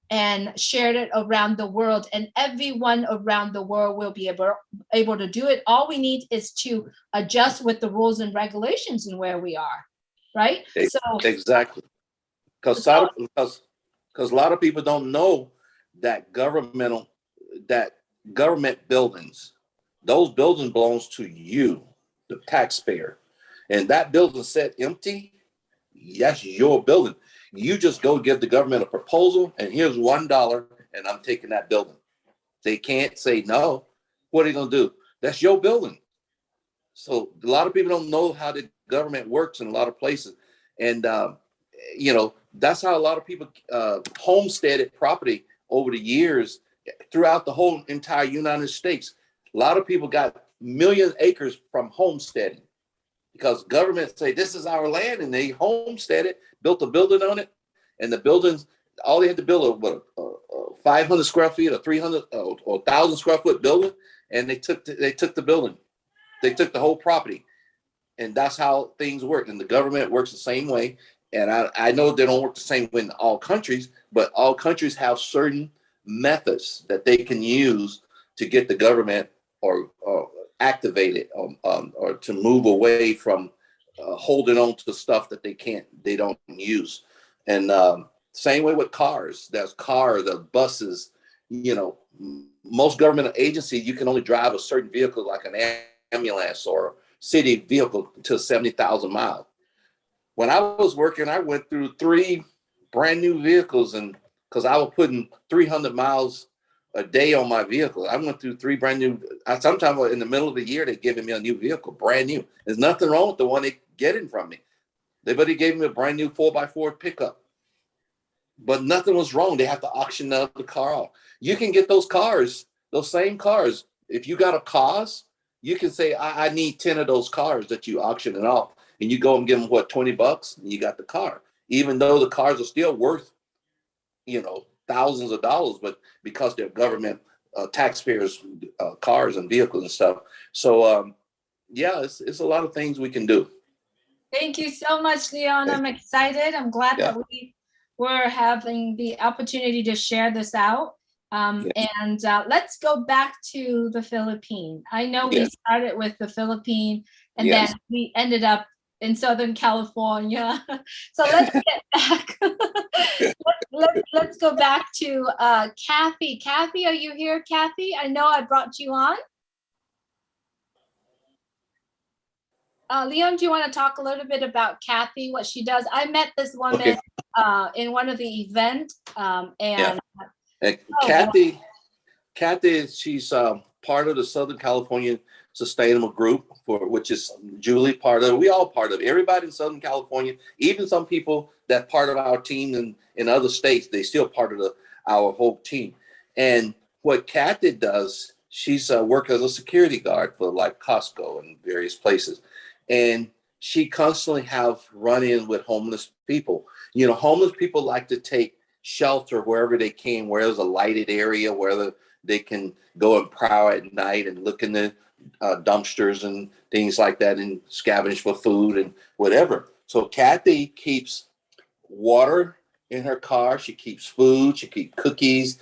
and share it around the world, and everyone around the world will be able to do it. All we need is to adjust with the rules and regulations and where we are, right? So exactly, because a lot of people don't know that government buildings, those buildings belongs to you, the taxpayer. And that building set empty, That's your building. You just go give the government a proposal, and here's $1, and I'm taking that building. They can't say no. What are they gonna do? That's your building. So a lot of people don't know how the government works in a lot of places, and that's how a lot of people homesteaded property over the years throughout the whole entire United States. A lot of people got million acres from homesteading because government say this is our land, and they homestead it, built a building on it, and the buildings, all they had to build a 500 square feet, or 300 or 1,000 square foot building, and they took the building, they took the whole property, and that's how things work. And the government works the same way. And I know they don't work the same way in all countries, but all countries have certain methods that they can use to get the government or activate it or to move away from holding on to stuff that they don't use. And same way with cars. There's the buses, most government agencies, you can only drive a certain vehicle like an ambulance or city vehicle to 70,000 miles. When I was working, I went through 3 brand new vehicles, and because I was putting 300 miles a day on my vehicle, I went through 3 brand new. Sometimes in the middle of the year, they're giving me a new vehicle, brand new. There's nothing wrong with the one they getting from me. They gave me a brand new 4x4 pickup, but nothing was wrong. They have to auction the car off. You can get those cars, those same cars. If you got a cause, you can say, I need 10 of those cars that you auction it off. And you go and give them $20, and you got the car. Even though the cars are still worth, thousands of dollars, but because they're government taxpayers' cars and vehicles and stuff. So it's a lot of things we can do. Thank you so much, Leon. I'm excited. I'm glad that we were having the opportunity to share this out. And let's go back to the Philippines. I know we started with the Philippines, and then we ended up in Southern California. So let's get back. let's go back to Kathy. Kathy, are you here, Kathy? I know I brought you on. Leon, do you want to talk a little bit about Kathy, what she does? I met this woman in one of the events. Kathy, she's part of the Southern California Sustainable Group, which is Julie part of. We all part of. Everybody in Southern California, even some people that part of our team in other states, they still part of our whole team. And what Kathy does, she's worked as a security guard for like Costco and various places, and she constantly have run-in with homeless people. Homeless people like to take shelter wherever they can, where there's a lighted area, where they can go and prowl at night and look in the dumpsters and things like that and scavenge for food and whatever. So Kathy keeps water in her car. She keeps food. She keeps cookies,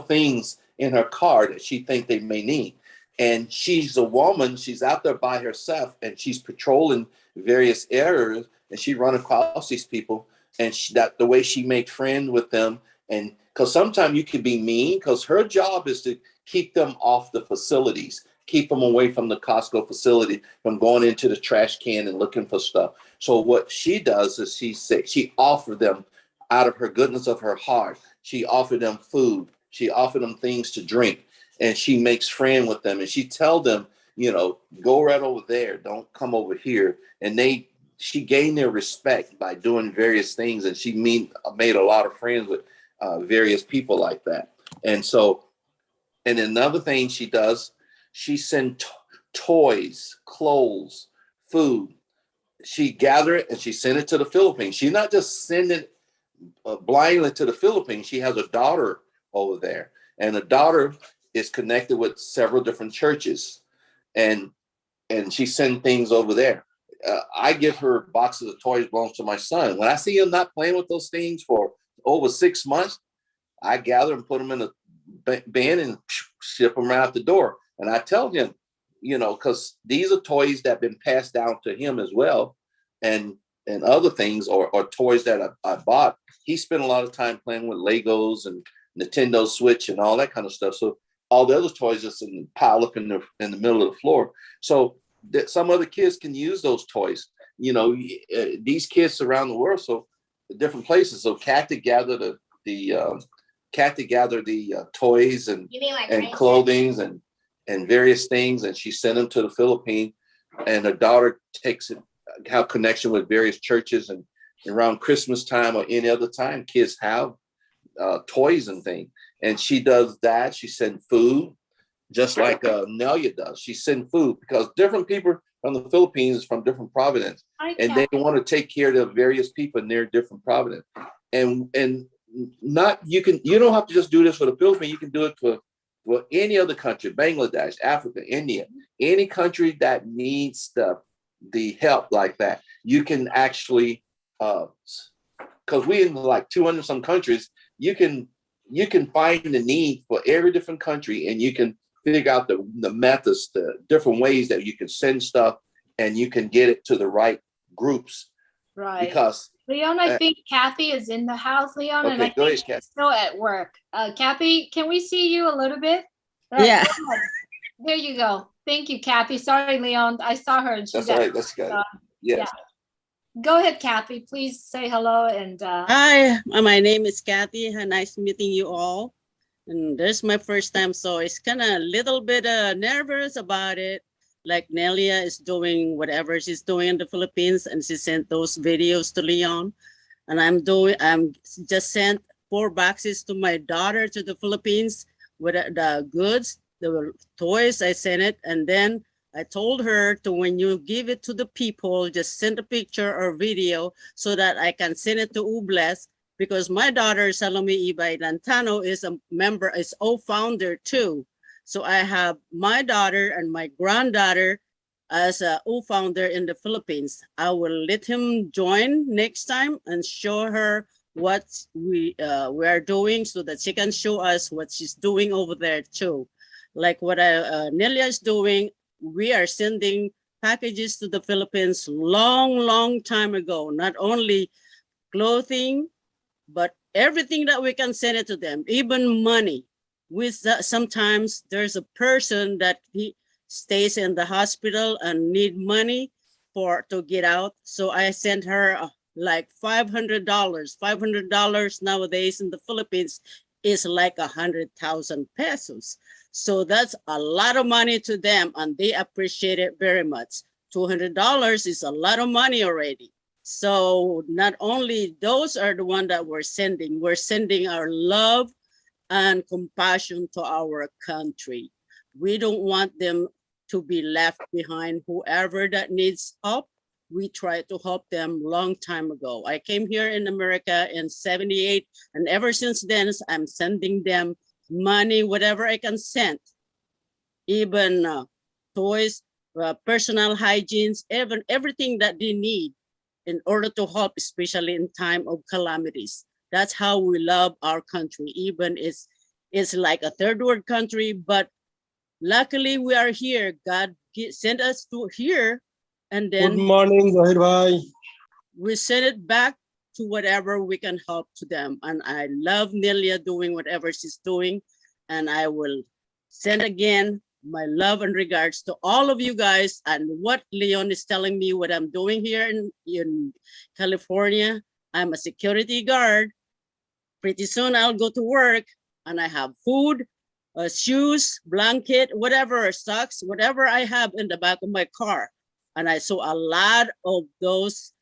things in her car that she thinks they may need. And she's a woman. She's out there by herself, and she's patrolling various areas, and she run across these people, and the way she makes friends with them. And because sometimes you can be mean, because her job is to keep them off the facilities, keep them away from the Costco facility, from going into the trash can and looking for stuff. So what she does is she offers them, out of her goodness of her heart, she offered them food. She offered them things to drink, and she makes friends with them. And she tell them, go right over there. Don't come over here. And she gained their respect by doing various things. And she made a lot of friends with various people like that. And so, and another thing she does, she sends toys, clothes, food. She gather it and she send it to the Philippines. She's not just sending it blindly to the Philippines. She has a daughter over there, and the daughter is connected with several different churches, and she sends things over there. I give her boxes of toys belongs to my son. When I see him not playing with those things for over 6 months, I gather and put them in a bin and ship them out the door. And I tell him, because these are toys that have been passed down to him as well, and other things or toys that I bought. He spent a lot of time playing with Legos and Nintendo Switch and all that kind of stuff. So all the other toys just pile up in the middle of the floor. So that some other kids can use those toys. you know, these kids around the world, so different places. So Kathy gathered the toys and clothing and various things, and she sent them to the Philippines. And her daughter takes it, have connection with various churches, and around Christmas time or any other time, kids have toys and things. And she does that. She sends food, just like Nelia does. She sends food because different people from the Philippines, from different provinces, and they want to take care of the various people in their different province. And not you don't have to just do this for the Philippines. You can do it for any other country, Bangladesh, Africa, India, any country that needs the help like that. You can actually, because we in like 200 some countries, you can find the need for every different country, and you can figure out the methods, the different ways that you can send stuff, and you can get it to the right groups. Right. Because Leon, I think Kathy is in the house, Leon, okay, and I go think ahead, she's still at work. Kathy, can we see you a little bit? Yeah. There you go. Thank you, Kathy. Sorry, Leon. I saw her and she's that's all right. That's good. Yes. Yeah. Go ahead, Kathy. Please say hello and Hi, my name is Kathy. Nice meeting you all. And this is my first time, so it's kind of a little bit nervous about it. Like Nelia is doing whatever she's doing in the Philippines, and she sent those videos to Leon. And I'm just sent 4 boxes to my daughter to the Philippines with the goods, the toys. I sent it, and then I told her to, when you give it to the people, just send a picture or video so that I can send it to Ubles, because my daughter Salome Ibay Lantano is a member, is founder too. So I have my daughter and my granddaughter as a founder in the Philippines. I will let him join next time and show her what we are doing, so that she can show us what she's doing over there too. Like what Nelia is doing, we are sending packages to the Philippines long time ago, not only clothing, but everything that we can send it to them, even money. Sometimes there's a person that he stays in the hospital and need money to get out. So I sent her like $500. $500 nowadays in the Philippines is like 100,000 pesos. So that's a lot of money to them, and they appreciate it very much. $200 is a lot of money already. So not only those are the ones that we're sending our love and compassion to our country. We don't want them to be left behind. Whoever that needs help, we tried to help them long time ago. I came here in America in 78, and ever since then, I'm sending them money, whatever I can send, even toys, personal hygienes, even everything that they need in order to help, especially in time of calamities. That's how we love our country, even it's like a third world country, but luckily we are here. God sent us to here, and then good morning, Zahir bhai. We send it back to whatever we can help to them. And I love Nelia doing whatever she's doing. And I will send again my love and regards to all of you guys. And what Leon is telling me, what I'm doing here in California, I'm a security guard. Pretty soon I'll go to work, and I have food, shoes, blanket, whatever, socks, whatever I have in the back of my car. And I saw a lot of those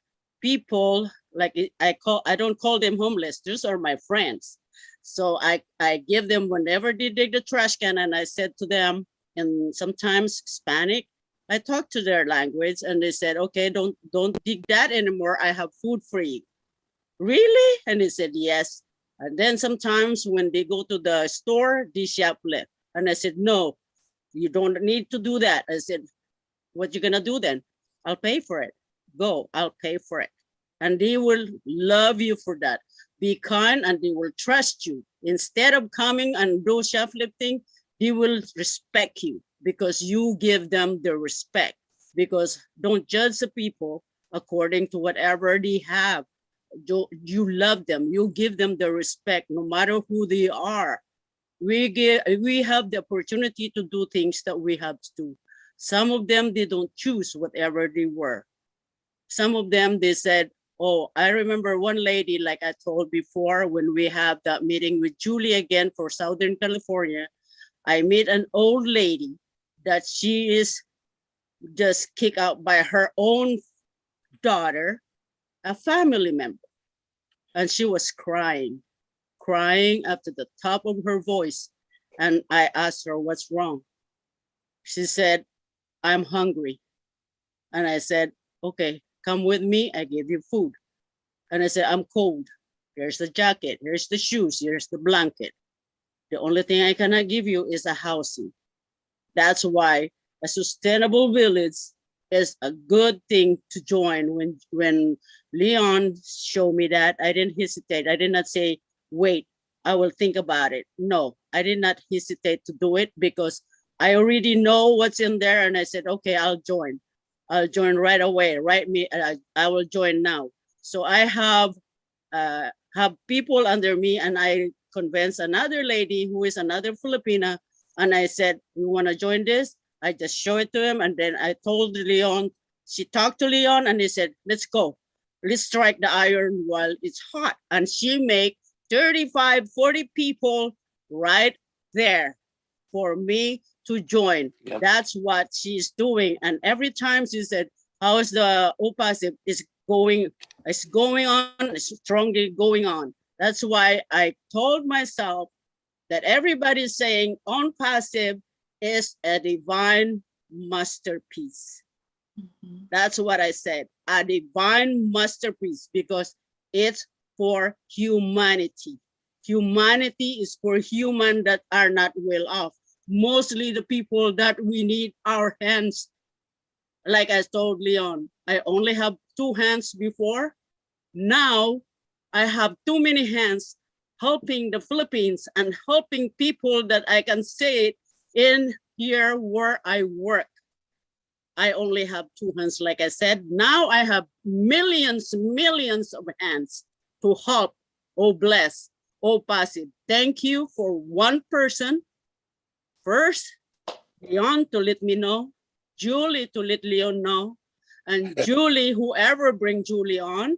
people, like I don't call them homeless, those are my friends. So I give them whenever they dig the trash can, and I said to them, and sometimes Hispanic, I talk to their language, and they said, okay, don't dig that anymore. I have food for you. Really? And they said, yes. And then sometimes when they go to the store, they shoplift. And I said, no, you don't need to do that. I said, what you gonna do then? I'll pay for it. Go, I'll pay for it. And they will love you for that. Be kind, and they will trust you. Instead of coming and do shoplifting, they will respect you because you give them the respect. Because don't judge the people according to whatever they have. You love them, you give them the respect no matter who they are. We have the opportunity to do things that we have to do. Some of them, they don't choose whatever they were. Some of them, they said, oh, I remember one lady, like I told before, when we have that meeting with Julie again for Southern California, I meet an old lady that she is just kicked out by her own daughter, a family member. And she was crying up to the top of her voice. And I asked her, what's wrong? She said, I'm hungry. And I said, okay, come with me, I give you food. And I said, I'm cold. Here's the jacket, here's the shoes, here's the blanket. The only thing I cannot give you is a housing. That's why a sustainable village is a good thing to join. When Leon showed me that, I didn't hesitate. I did not say, wait, I will think about it. No, I did not hesitate to do it because I already know what's in there. And I said, okay, I'll join. I'll join right away. I will join now. So I have people under me, and I convinced another lady who is another Filipina. And I said, you want to join this? I just show it to him. And then I told Leon, she talked to Leon and he said, let's go. Let's strike the iron while it's hot. And she make 35, 40 people right there for me to join. Yep. That's what she's doing. And every time she said, how is the OPASIP? It's going on, it's strongly going on. That's why I told myself that everybody's saying on passive is a divine masterpiece. Mm-hmm. That's what I said, a divine masterpiece, because it's for humanity. Humanity is for humans that are not well off. Mostly the people that we need our hands. Like I told Leon, I only have 2 hands before. Now I have too many hands helping the Philippines and helping people that I can say it in here where I work. I only have 2 hands, like I said. Now I have millions of hands to help. Oh, bless. Oh, passive. Thank you for one person. First, Leon to let me know, Julie to let Leon know, and Julie, whoever bring Julie on.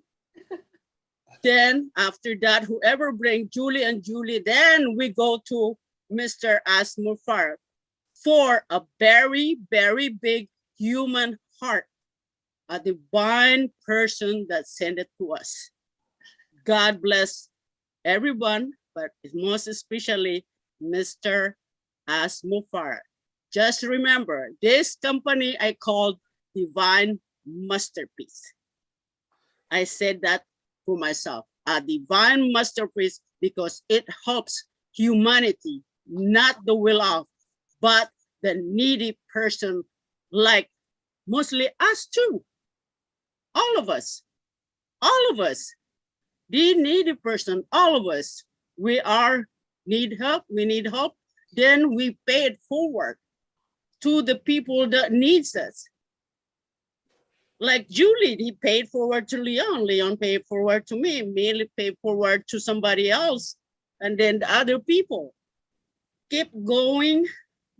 Then after that, whoever bring Julie and Julie, then we go to Mr. Asmufar for a very, very big human heart, a divine person that sent it to us. God bless everyone, but most especially Mr. Asmufar. Just remember, this company I called Divine Masterpiece. I said that for myself, a divine masterpiece, because it helps humanity, not the well-off, but the needy person, like mostly us too. All of us, the needy person, all of us, we need help, then we pay it forward to the people that needs us. Like Julie, he paid forward to Leon. Leon paid forward to me. Me paid forward to somebody else. And then the other people. Keep going.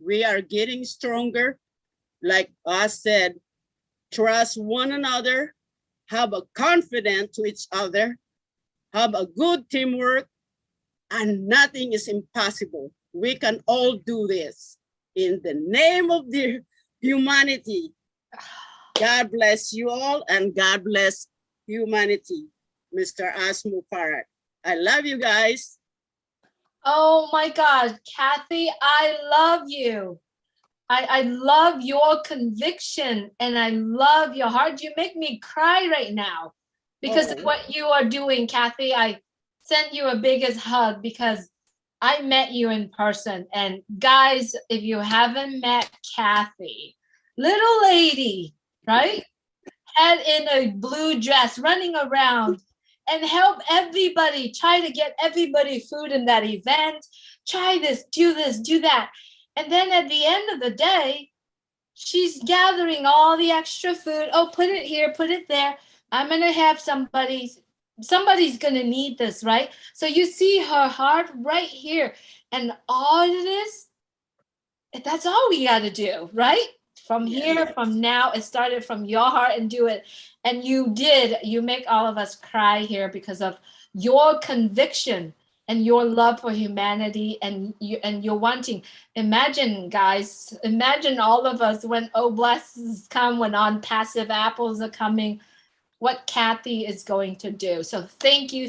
We are getting stronger. Like I said, trust one another. Have a confidence to each other. Have a good teamwork. And nothing is impossible. We can all do this. In the name of the humanity. God bless you all, and God bless humanity, Mr. Asmufar. I love you guys. Oh my God, Kathy, I love you. I love your conviction, and I love your heart. You make me cry right now because of what you are doing, Kathy. I sent you a biggest hug because I met you in person. And guys, if you haven't met Kathy, little lady, right? Head in a blue dress, running around and help everybody, try to get everybody food in that event. Try this, do that. And then at the end of the day, she's gathering all the extra food. Oh, put it here, put it there. I'm going to have somebody's going to need this, right? So you see her heart right here. And all it is, that's all we got to do, right? From here, from now, it started from your heart and do it. And you did. You make all of us cry here because of your conviction and your love for humanity and you're wanting. Imagine, guys, imagine all of us when blesses come, when on passive apples are coming, what Kathy is going to do. So thank you,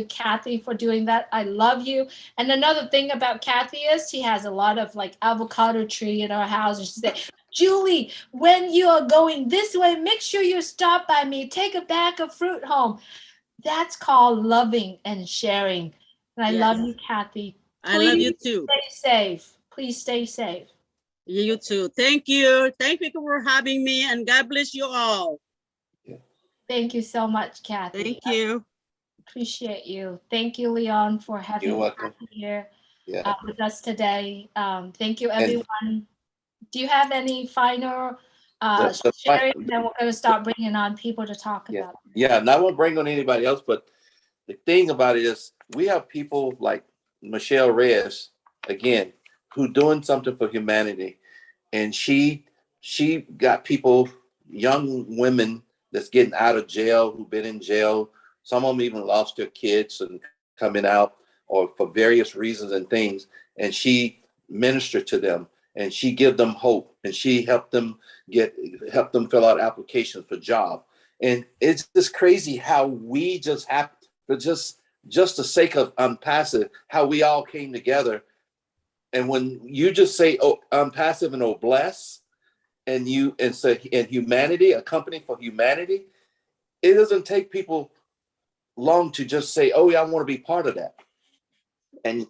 Kathy, for doing that. I love you. And another thing about Kathy is she has a lot of like avocado tree in her house. And she said, Julie, when you are going this way, make sure you stop by me. Take a bag of fruit home. That's called loving and sharing. And I love you, Kathy. I love you too. Stay safe. Please stay safe. You too. Thank you. Thank you for having me, and God bless you all. Thank you so much, Kathy. Thank you. Appreciate you. Thank you, Leon, for having me here with us today. Thank you, everyone. Do you have any final sharing? Then we're going to start bringing on people to talk about it. Yeah, and I won't bring on anybody else, but the thing about it is we have people like Michelle Reyes, again, who doing something for humanity. And she got people, young women that's getting out of jail, who've been in jail. Some of them even lost their kids and coming out or for various reasons and things. And she ministered to them and she give them hope and she helped them fill out applications for job. And it's just crazy how we just have for just the sake of passive, how we all came together. And when you just say, oh, passive and oh, bless, and humanity, a company for humanity, it doesn't take people long to just say, oh, yeah, I want to be part of that. And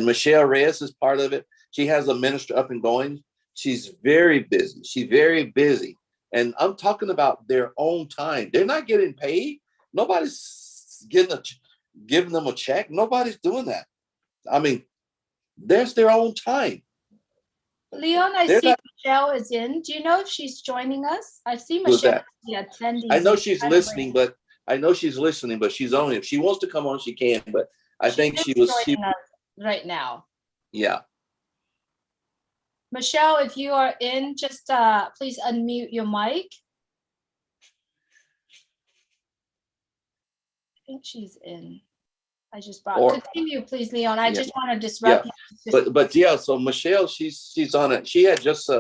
Michelle Reyes is part of it. She has a ministry up and going. She's very busy. She's very busy. And I'm talking about their own time. They're not getting paid. Nobody's giving them a check. Nobody's doing that. I mean, there's their own time. Leon, I see Michelle is in. Do you know if she's joining us? I see Michelle. I know she's listening, but she's on. If she wants to come on, she can. But I think she was joining us right now. Yeah. Michelle, if you are in, just please unmute your mic. I think she's in. I just brought. Continue, please, Leon. I just want to disrupt you. But yeah, so Michelle, she's on it. She had just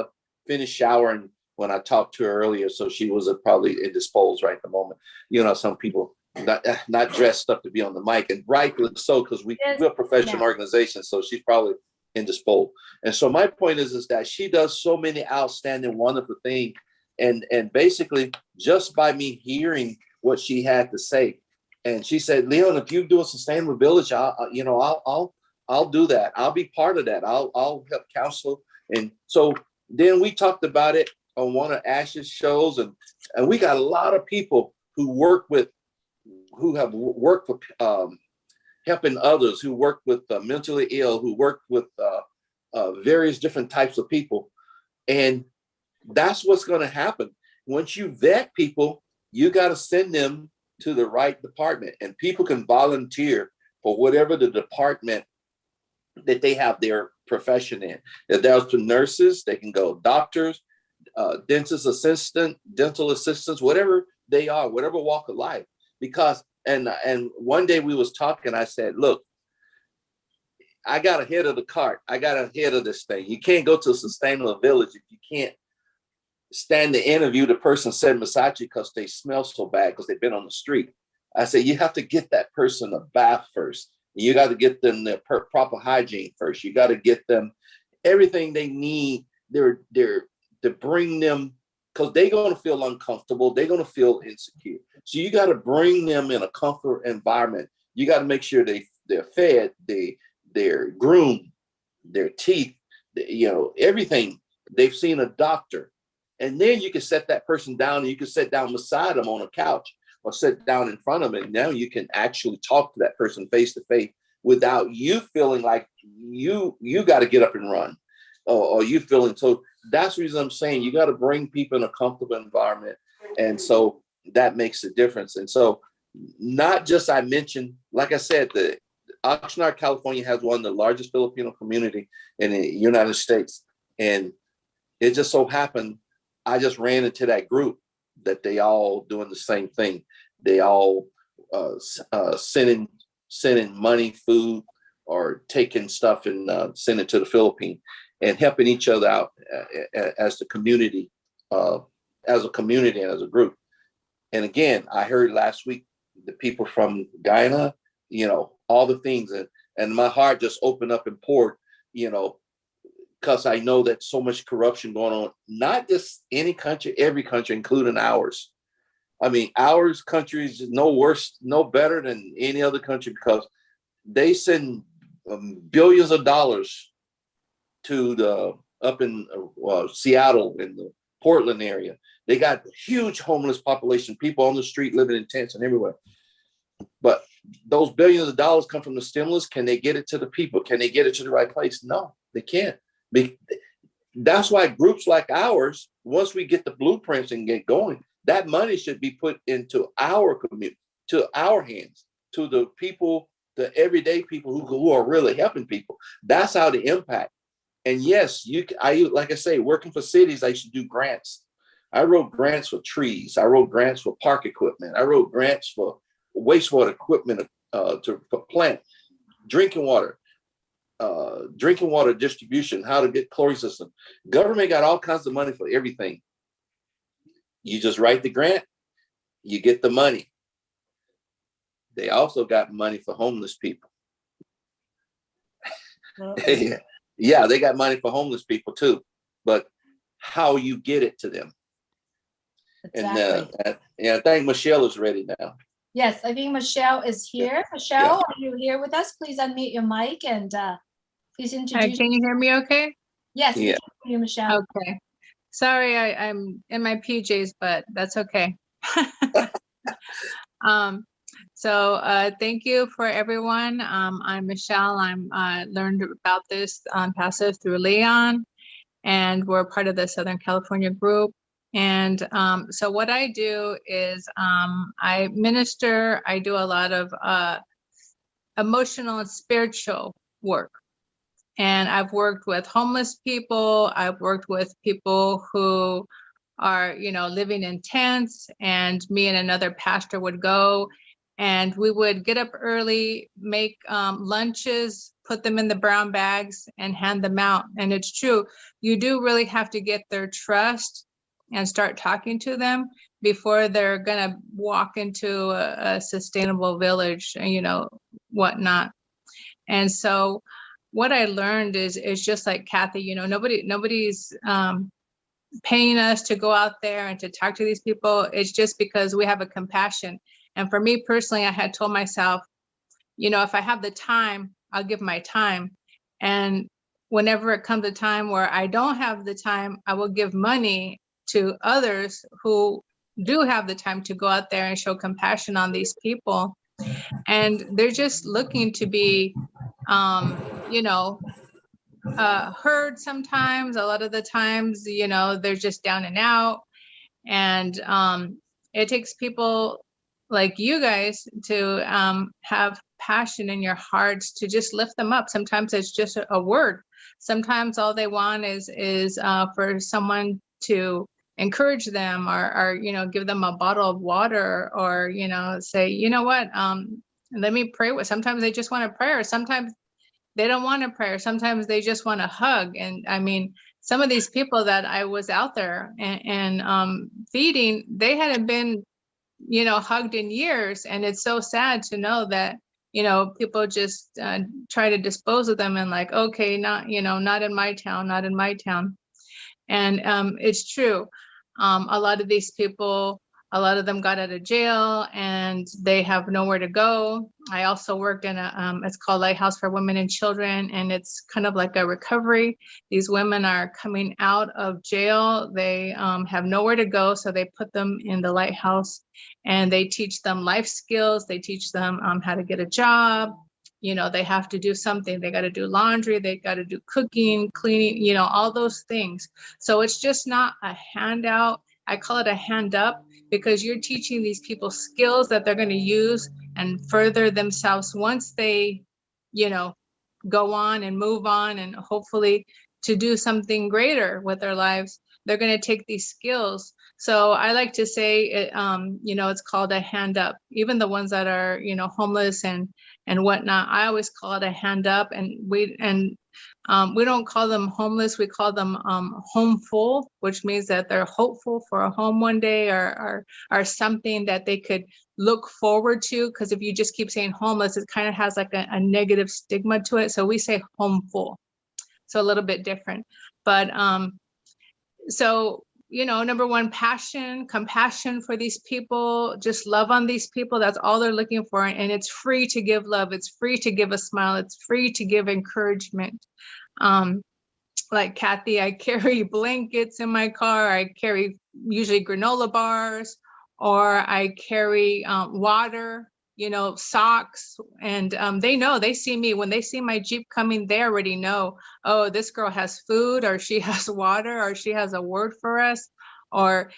finished showering when I talked to her earlier, so she was probably indisposed right at the moment. You know, some people not dressed up to be on the mic, and rightly so, because we're a professional organization, so she's probably indisposed. And so my point is that she does so many outstanding, wonderful things, and basically just by me hearing what she had to say. And she said, Leon, if you do a sustainable village, I'll do that. I'll be part of that. I'll help counsel. And so then we talked about it on one of Ash's shows, and we got a lot of people who have worked for helping others, who work with mentally ill, who work with various different types of people. And that's what's going to happen. Once you vet people, you got to send them to the right department, and people can volunteer for whatever the department that they have their profession in. If there's to nurses, they can go doctors, dentist assistant, dental assistants, whatever they are, whatever walk of life. Because and one day we was talking, I said, look, I got ahead of the cart. I got ahead of this thing. You can't go to a sustainable village if you can't stand to interview the person sitting beside you because they smell so bad because they've been on the street. I said, you have to get that person a bath first. You got to get them their proper hygiene first. You got to get them everything they need to bring them, because they're going to feel uncomfortable. They're going to feel insecure. So you got to bring them in a comfort environment. You got to make sure they're fed, they're groomed, their teeth, everything. They've seen a doctor. And then you can set that person down, and you can sit down beside them on a couch or sit down in front of them. And now you can actually talk to that person face to face without you feeling like you got to get up and run, or you feeling. So that's the reason I'm saying you got to bring people in a comfortable environment. And so that makes a difference. And so not just, I mentioned, like I said, the Oxnard, California has one of the largest Filipino community in the United States. And It just so happened, I just ran into that group that they all doing the same thing. They all sending money, food, or taking stuff and sending it to the Philippines and helping each other out as the community, as a community and as a group. And again, I heard last week the people from Guyana, all the things, and my heart just opened up and poured, because I know that so much corruption going on, not just any country, every country, including ours. I mean, ours country is no worse, no better than any other country, because they send billions of dollars to up in Seattle and the Portland area. They got huge homeless population, people on the street living in tents and everywhere. But those billions of dollars come from the stimulus. Can they get it to the people? Can they get it to the right place? No, they can't. That's why groups like ours, once we get the blueprints and get going, that money should be put into our community, to our hands, to the people, the everyday people who are really helping people. That's how the impact. And yes, like I say, working for cities, I should do grants. I wrote grants for trees. I wrote grants for park equipment. I wrote grants for wastewater equipment for plant, drinking water distribution, how to get chlorine system. Government got all kinds of money for everything. You just write the grant, you get the money. They also got money for homeless people. Yeah, they got money for homeless people too, but how you get it to them. Exactly. And I think Michelle is ready now. Yes, I think Michelle is here. Michelle, are you here with us? Please unmute your mic and please introduce. Can you hear me okay? Yes, we can hear you, Michelle. Okay. Sorry, I'm in my PJs, but that's okay. Thank you for everyone. I'm Michelle. I learned about this on Passive through Leon, and we're part of the Southern California group. And so what I do is I minister. I do a lot of emotional and spiritual work. And I've worked with homeless people. I've worked with people who are, living in tents, and me and another pastor would go and we would get up early, make lunches, put them in the brown bags and hand them out. And it's true, you do really have to get their trust and start talking to them before they're going to walk into a sustainable village, whatnot. And so what I learned is just like Kathy, nobody's paying us to go out there and to talk to these people. It's just because we have a compassion. And for me personally, I had told myself, if I have the time, I'll give my time. And whenever it comes a time where I don't have the time, I will give money to others who do have the time to go out there and show compassion on these people. And they're just looking to be, heard sometimes. A lot of the times, they're just down and out. And it takes people like you guys to have passion in your hearts to just lift them up. Sometimes it's just a word. Sometimes all they want is for someone to encourage them or give them a bottle of water, or say, what, let me pray with. Sometimes they just want a prayer. Sometimes they don't want a prayer. Sometimes they just want a hug. And I mean, some of these people that I was out there and feeding, they hadn't been hugged in years. And it's so sad to know that people just try to dispose of them and like, okay, not in my town, not in my town. And it's true. A lot of these people, a lot of them got out of jail and they have nowhere to go. I also worked in it's called Lighthouse for Women and Children, and it's kind of like a recovery. These women are coming out of jail. They have nowhere to go, so they put them in the Lighthouse and they teach them life skills. They teach them how to get a job. They have to do something. They got to do laundry. They got to do cooking, cleaning, all those things. So it's just not a handout. I call it a hand up, because you're teaching these people skills that they're going to use and further themselves once they, go on and move on and hopefully to do something greater with their lives, they're going to take these skills. So I like to say, it's called a hand up. Even the ones that are, homeless and whatnot, I always call it a hand up. And we don't call them homeless. We call them homeful, which means that they're hopeful for a home one day, or something that they could look forward to. Because if you just keep saying homeless, it kind of has like a negative stigma to it. So we say homeful. So a little bit different. But so, number one, passion, compassion for these people, just love on these people. That's all they're looking for. And it's free to give love. It's free to give a smile. It's free to give encouragement. Like Kathy, I carry blankets in my car. I carry usually granola bars, or I carry water, socks. And they see me. When they see my Jeep coming, they already know, oh, this girl has food, or she has water, or she has a word for us, or,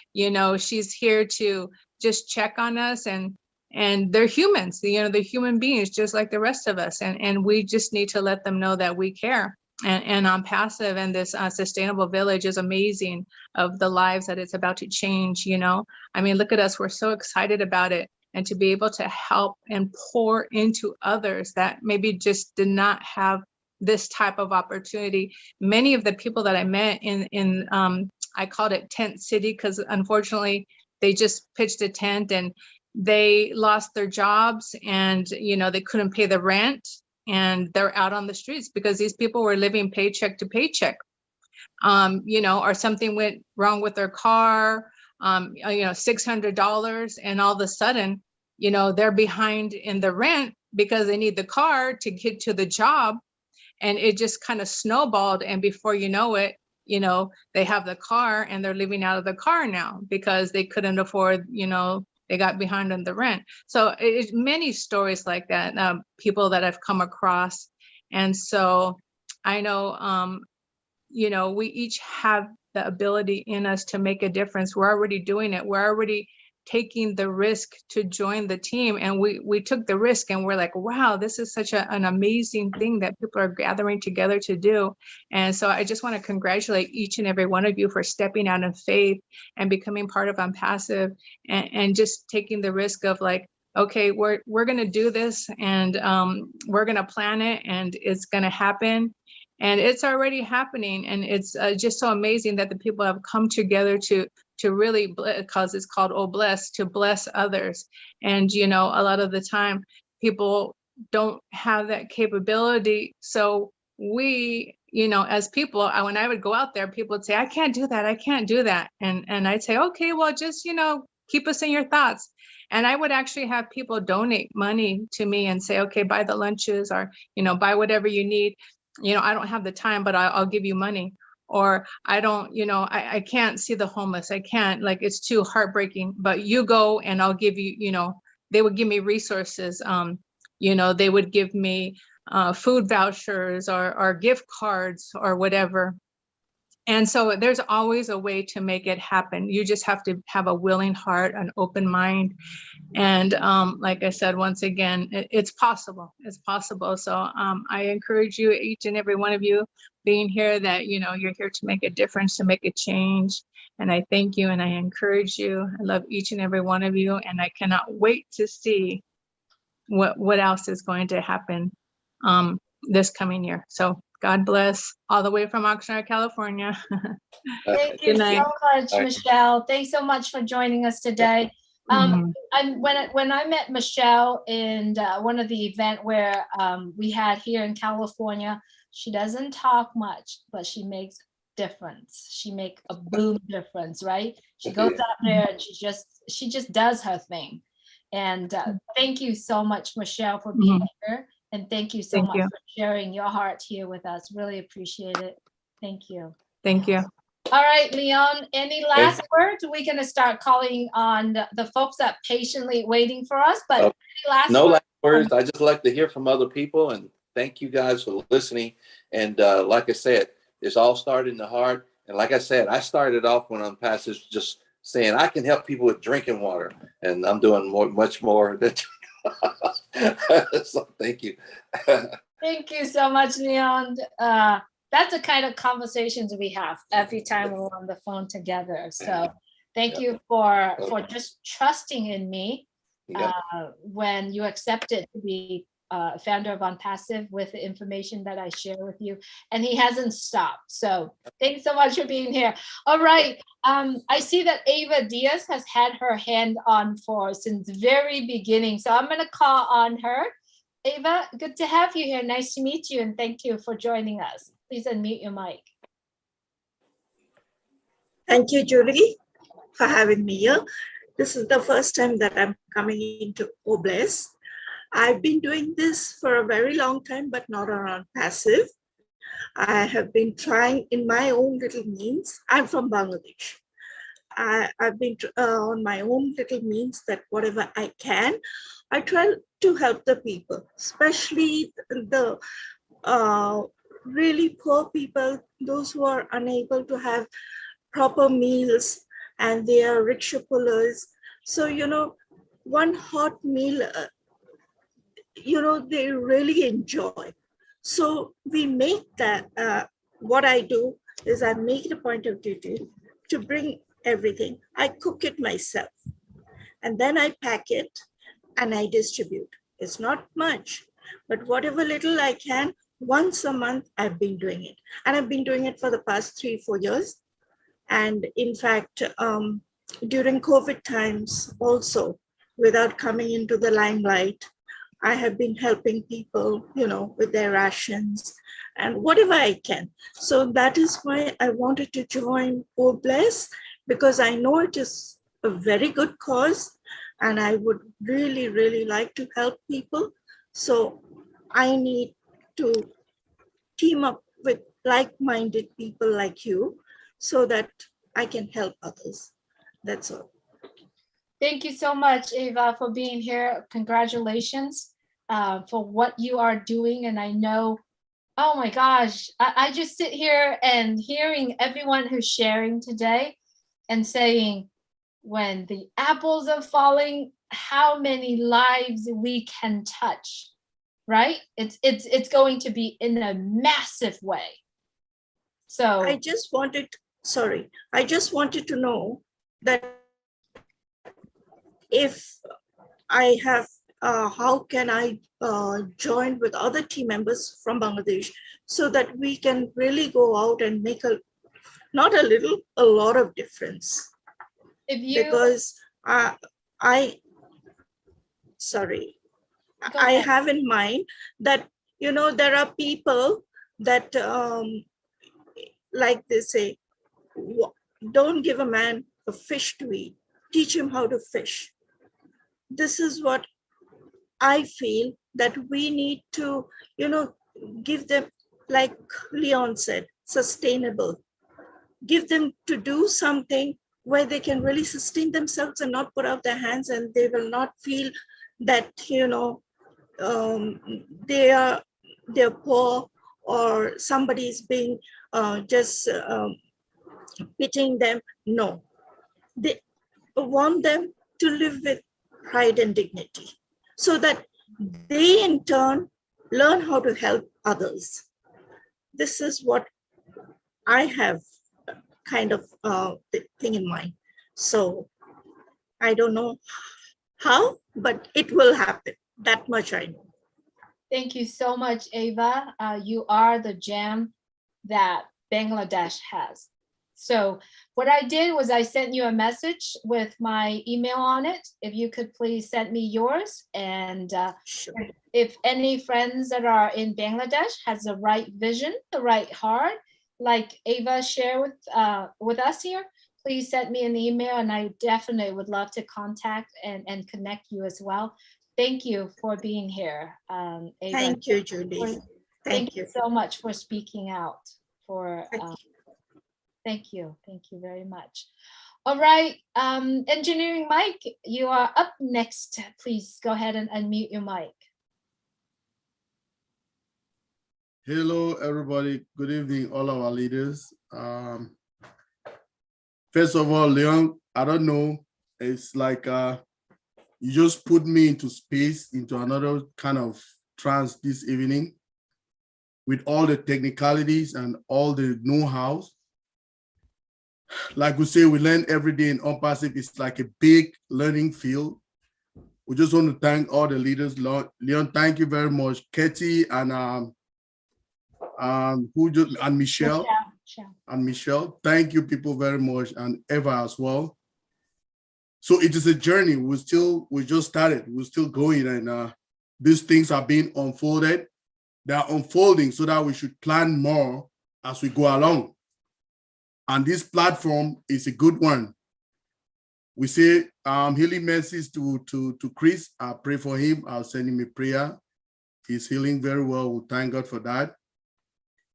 she's here to just check on us. And they're humans, they're human beings just like the rest of us. And we just need to let them know that we care. And on Passive and this sustainable village is amazing, of the lives that it's about to change. I mean, look at us. We're so excited about it. And to be able to help and pour into others that maybe just did not have this type of opportunity. Many of the people that I met in I called it Tent City, because unfortunately they just pitched a tent and they lost their jobs, and they couldn't pay the rent, and they're out on the streets because these people were living paycheck to paycheck. Or something went wrong with their car, $600, and all of a sudden, they're behind in the rent because they need the car to get to the job. And it just kind of snowballed. And before you know it, they have the car and they're living out of the car now because they couldn't afford, they got behind on the rent. So it's many stories like that, people that I've come across. And so I know, we each have the ability in us to make a difference. We're already doing it. We're already taking the risk to join the team. And we took the risk, and we're like, wow, this is such an amazing thing that people are gathering together to do. And so I just want to congratulate each and every one of you for stepping out in faith and becoming part of Unpassive, and just taking the risk of like, okay, we're going to do this, and we're going to plan it, and it's going to happen. And it's already happening. And it's just so amazing that the people have come together to really, because it's called Oh Bless, to bless others. And, a lot of the time people don't have that capability. So we, as people, when I would go out there, people would say, I can't do that. I can't do that. And I'd say, okay, well, just, keep us in your thoughts. And I would actually have people donate money to me and say, okay, buy the lunches, or, buy whatever you need. I don't have the time, but I'll give you money. Or I don't, I can't see the homeless. I can't, like, it's too heartbreaking, but you go and I'll give you, they would give me resources. They would give me food vouchers or gift cards or whatever. And so there's always a way to make it happen. You just have to have a willing heart, an open mind. And like I said, once again, it's possible. It's possible. So I encourage you, each and every one of you being here, that, you're here to make a difference, to make a change. And I thank you and I encourage you. I love each and every one of you. And I cannot wait to see what else is going to happen this coming year. So God bless, all the way from Oxnard, California. Thank you so much, Michelle. Thanks so much for joining us today. When I met Michelle in one of the event where we had here in California, she doesn't talk much, but she makes difference. She makes a boom difference, right? She goes out there and she just does her thing. And thank you so much, Michelle, for being here. And thank you so much for sharing your heart here with us. Really appreciate it. Thank you. Thank you. All right, Leon, any last words? We're going to start calling on the folks that patiently waiting for us, but any last no words? last words. I just like to hear from other people, and thank you guys for listening. And like I said, it's all started in the heart. And like I said, I started off when I'm past this just saying I can help people with drinking water, and I'm doing much more than so thank you. Thank you so much, Leon. that's the kind of conversations we have every time we're on the phone together. So thank you for just trusting in me when you accepted to be founder of Unpassive with the information that I share with you. And he hasn't stopped. So thanks so much for being here. All right. I see that Ava Diaz has had her hand on since very beginning. So I'm going to call on her. Ava, good to have you here. Nice to meet you. And thank you for joining us. Please unmute your mic. Thank you, Julie, for having me here. This is the first time that I'm coming into Obless. I've been doing this for a very long time, but not around passive. I have been trying in my own little means. I'm from Bangladesh. I've been on my own little means that whatever I can, I try to help the people, especially the really poor people, those who are unable to have proper meals and they are rickshaw pullers. So, one hot meal, they really enjoy. So we make that, what I do is I make it a point of duty to bring everything. I cook it myself and then I pack it and I distribute. It's not much, but whatever little I can, once a month, I've been doing it. And I've been doing it for the past 3-4 years. And in fact, during COVID times also, without coming into the limelight, I have been helping people, with their rations and whatever I can. So that is why I wanted to join Obless, because I know it is a very good cause and I would really, really like to help people. So I need to team up with like-minded people like you so that I can help others. That's all. Thank you so much, Ava, for being here. Congratulations for what you are doing. And I know, oh my gosh, I just sit here and hearing everyone who's sharing today and saying, when the apples are falling, how many lives we can touch, right? It's going to be in a massive way. So I just wanted to know that if I have, how can I join with other team members from Bangladesh so that we can really go out and make a lot of difference. Because I have in mind that, there are people that, like they say, don't give a man a fish to eat, teach him how to fish. This is what I feel that we need to, give them, like Leon said, sustainable. Give them to do something where they can really sustain themselves and not put out their hands, and they will not feel that, they're poor or somebody's being just pitying them. No, they want them to live with pride and dignity so that they in turn learn how to help others. This is what I have kind of thing in mind. So I don't know how, but it will happen. That much I know. Thank you so much, Ava. You are the gem that Bangladesh has. So what I did was I sent you a message with my email on it. If you could please send me yours. And Sure. if any friends that are in Bangladesh has the right vision, the right heart, like Ava shared with us here, please send me an email and I definitely would love to contact and connect you as well. Thank you for being here, Ava. Thank you, Julie. Thank you so much for speaking out. Thank you very much. All right, Engineering Mike, you are up next. Please go ahead and unmute your mic. Hello, everybody. Good evening, all our leaders. First of all, Leon, I don't know. It's like you just put me into space, into another kind of trance this evening. with all the technicalities and all the know-hows. Like we say, we learn every day in Unpassive. It's like a big learning field. We just want to thank all the leaders. Leon, thank you very much. Katie and Michelle. And Michelle, thank you people very much, and Eva as well. So it is a journey. We just started. We're still going, and these things are being unfolded. They are unfolding so that we should plan more as we go along. And this platform is a good one. We say healing mercies to Chris. I pray for him. I'll send him a prayer. He's healing very well. We thank God for that.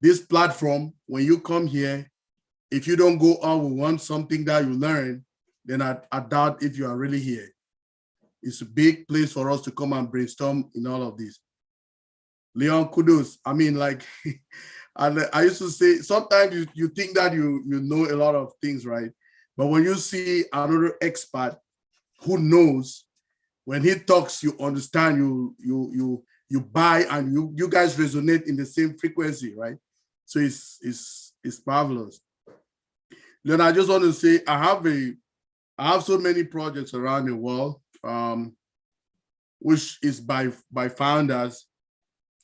This platform, when you come here, if you don't go on with something that you learn, then I doubt if you are really here. It's a big place for us to come and brainstorm in all of this. Leon, kudos. I mean, like, I used to say, sometimes you think that you know a lot of things, right? But when you see another expert who knows, when he talks, you understand, you buy, and you guys resonate in the same frequency, right? So it's marvelous. Then I just want to say I have so many projects around the world, which is by founders.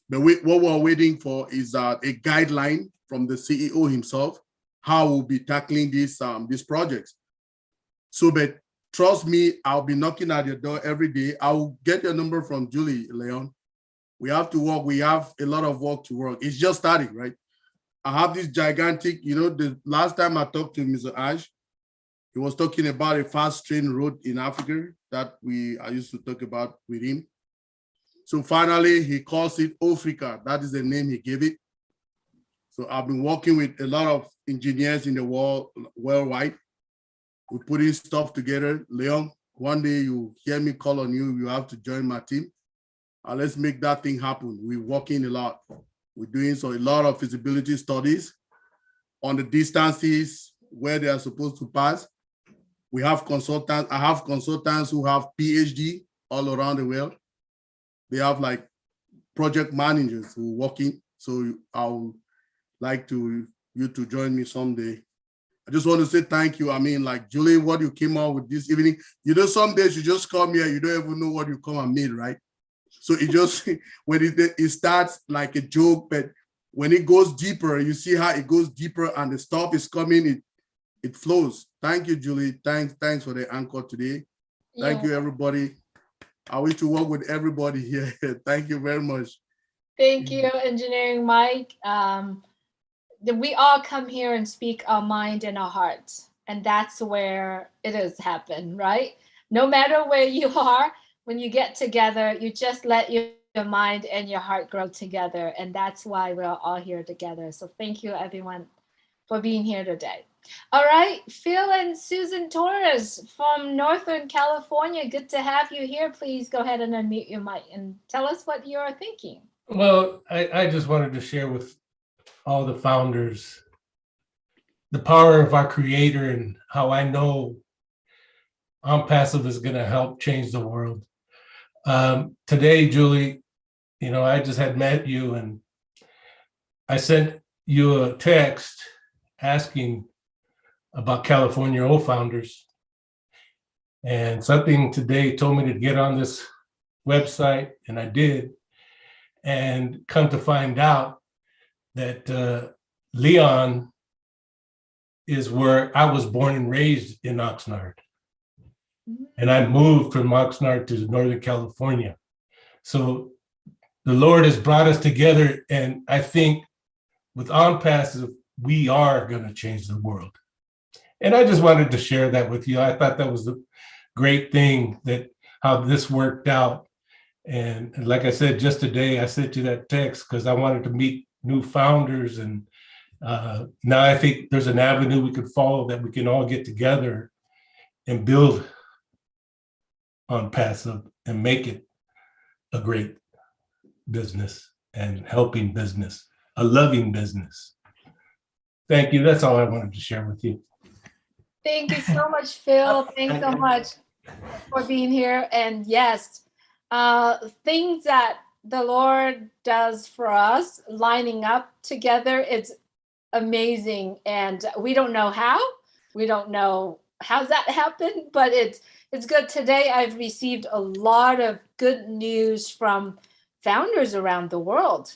But what we're waiting for is a guideline from the CEO himself, how we'll be tackling these projects. So, but trust me, I'll be knocking at your door every day. I'll get your number from Julie, Leon. We have to work. We have a lot of work to work. It's just starting, right? I have this gigantic, the last time I talked to Mr. Ash, he was talking about a fast train road in Africa that I used to talk about with him. So finally, he calls it Africa. That is the name he gave it. So I've been working with a lot of engineers in the world, worldwide. We're putting stuff together. Leon, one day you hear me call on you, you have to join my team. Let's make that thing happen. We're working a lot. We're doing a lot of feasibility studies on the distances where they are supposed to pass. We have consultants. I have consultants who have PhD all around the world. They have like project managers who are working. So I would like you to join me someday. I just want to say thank you. I mean, like Julie, what you came out with this evening, some days you just come here, you don't even know what you come and meet, right? So it just, when it starts like a joke, but when it goes deeper, you see how it goes deeper and the stuff is coming, it flows. Thank you, Julie. Thanks for the anchor today. Thank you, everybody. I wish to work with everybody here. Thank you very much. Thank you, Engineering Mike. We all come here and speak our mind and our hearts, and that's where it has happened, right? No matter where you are, when you get together, you just let your mind and your heart grow together, and that's why we're all here together. So thank you, everyone, for being here today. All right, Phil and Susan Torres from Northern California, good to have you here. Please go ahead and unmute your mic and tell us what you're thinking. Well, I just wanted to share with all the founders the power of our creator and how I know Unpassive is going to help change the world. Today, Julie, I just had met you and I sent you a text asking about California founders. And something today told me to get on this website, and I did. And come to find out that Leon is where I was born and raised in Oxnard. And I moved from Oxnard to Northern California. So the Lord has brought us together, and I think with Unpassive, we are going to change the world. And I just wanted to share that with you. I thought that was a great thing, that how this worked out. And like I said, just today, I sent you that text because I wanted to meet new founders. And now I think there's an avenue we could follow that we can all get together and build Unpassive and make it a great business and helping business, a loving business. Thank you. That's all I wanted to share with you. Thank you so much, Phil. Thanks so much for being here. And yes, things that the Lord does for us, lining up together, it's amazing. And we don't know how. We don't know how that happened, but it's good. Today I've received a lot of good news from founders around the world.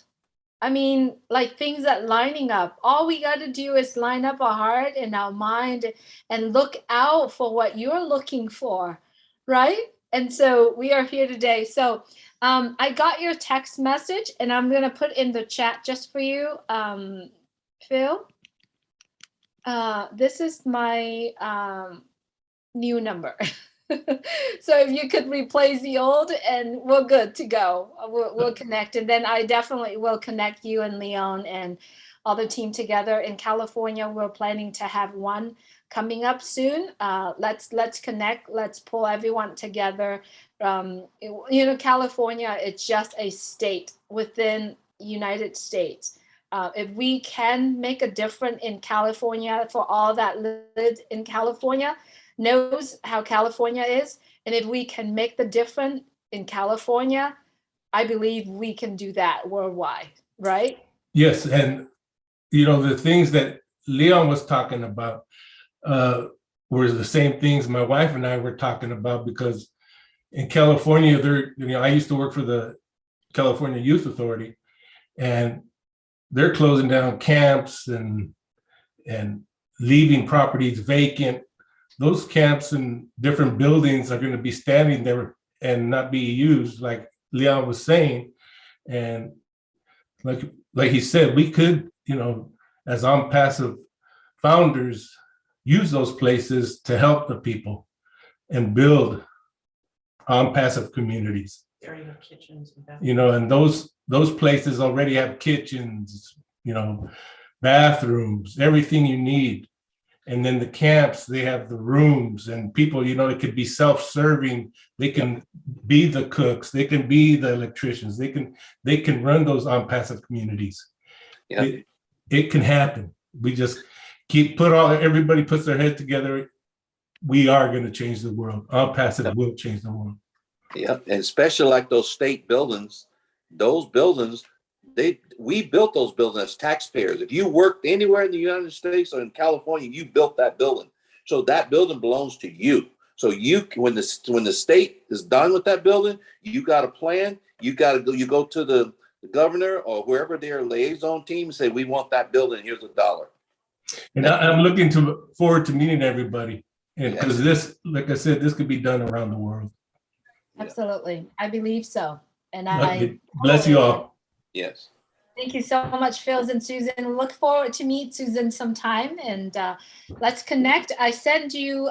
I mean, like things that lining up. All we got to do is line up our heart and our mind and look out for what you're looking for, right? And so we are here today. So I got your text message and I'm going to put in the chat just for you, Phil. This is my new number. So if you could replace the old and we're good to go. We'll connect. And then I definitely will connect you and Leon and all the team together. In California, we're planning to have one coming up soon. Let's connect. Let's pull everyone together. California, it's just a state within United States. If we can make a difference in California for all that lives in California, knows how California is, and if we can make the difference in California, I believe we can do that worldwide, right? Yes, and the things that Leon was talking about were the same things my wife and I were talking about, because in California, I used to work for the California Youth Authority, and they're closing down camps and leaving properties vacant. Those camps and different buildings are going to be standing there and not be used, like Leon was saying. And like he said, we could, as passive founders, use those places to help the people and build passive communities. Area kitchens and And those places already have kitchens, bathrooms, everything you need. And then the camps, they have the rooms, and people, it could be self-serving. They can be the cooks, they can be the electricians, they can run those passive communities. Yeah. It can happen. We just everybody puts their head together. We are going to change the world. Passive will change the world. Yeah, and especially like those state buildings, we built those buildings as taxpayers. If you worked anywhere in the United States or in California, you built that building. So that building belongs to you. So when the state is done with that building, you got a plan. You go to the governor or wherever their liaison team and say, we want that building. Here's $1. And I'm looking forward to meeting everybody. And because this, like I said, this could be done around the world. Absolutely. I believe so. And Okay. Bless you all. Yes. Thank you so much, Phil and Susan. Look forward to meet Susan sometime, and let's connect. I send you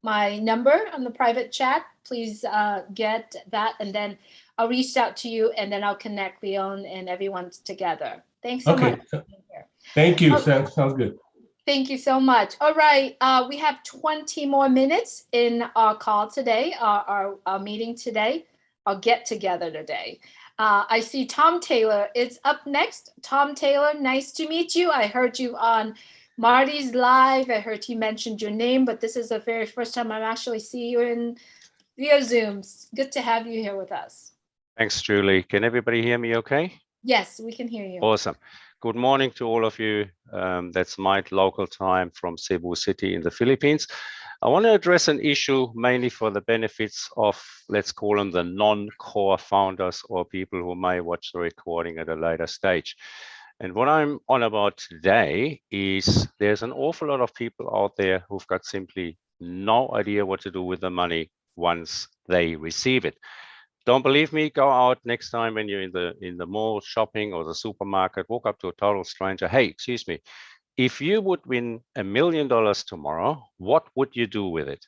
my number on the private chat. Please get that, and then I'll reach out to you, and then I'll connect Leon and everyone together. Thanks so much. Thank you. Sounds good. Thank you so much. All right, we have 20 more minutes in our call today, our meeting today, our get together today. I see Tom Taylor is up next. Tom Taylor, nice to meet you. I heard you on Marty's Live. I heard he mentioned your name, but this is the very first time I actually see you via Zoom. Good to have you here with us. Thanks, Julie. Can everybody hear me okay? Yes, we can hear you. Awesome. Good morning to all of you. That's my local time from Cebu City in the Philippines. I want to address an issue mainly for the benefits of, let's call them the non-core founders or people who may watch the recording at a later stage. And what I'm on about today is there's an awful lot of people out there who've got simply no idea what to do with the money once they receive it. Don't believe me? Go out next time when you're in the mall shopping or the supermarket, walk up to a total stranger. Hey, excuse me. If you would win $1 million tomorrow, what would you do with it?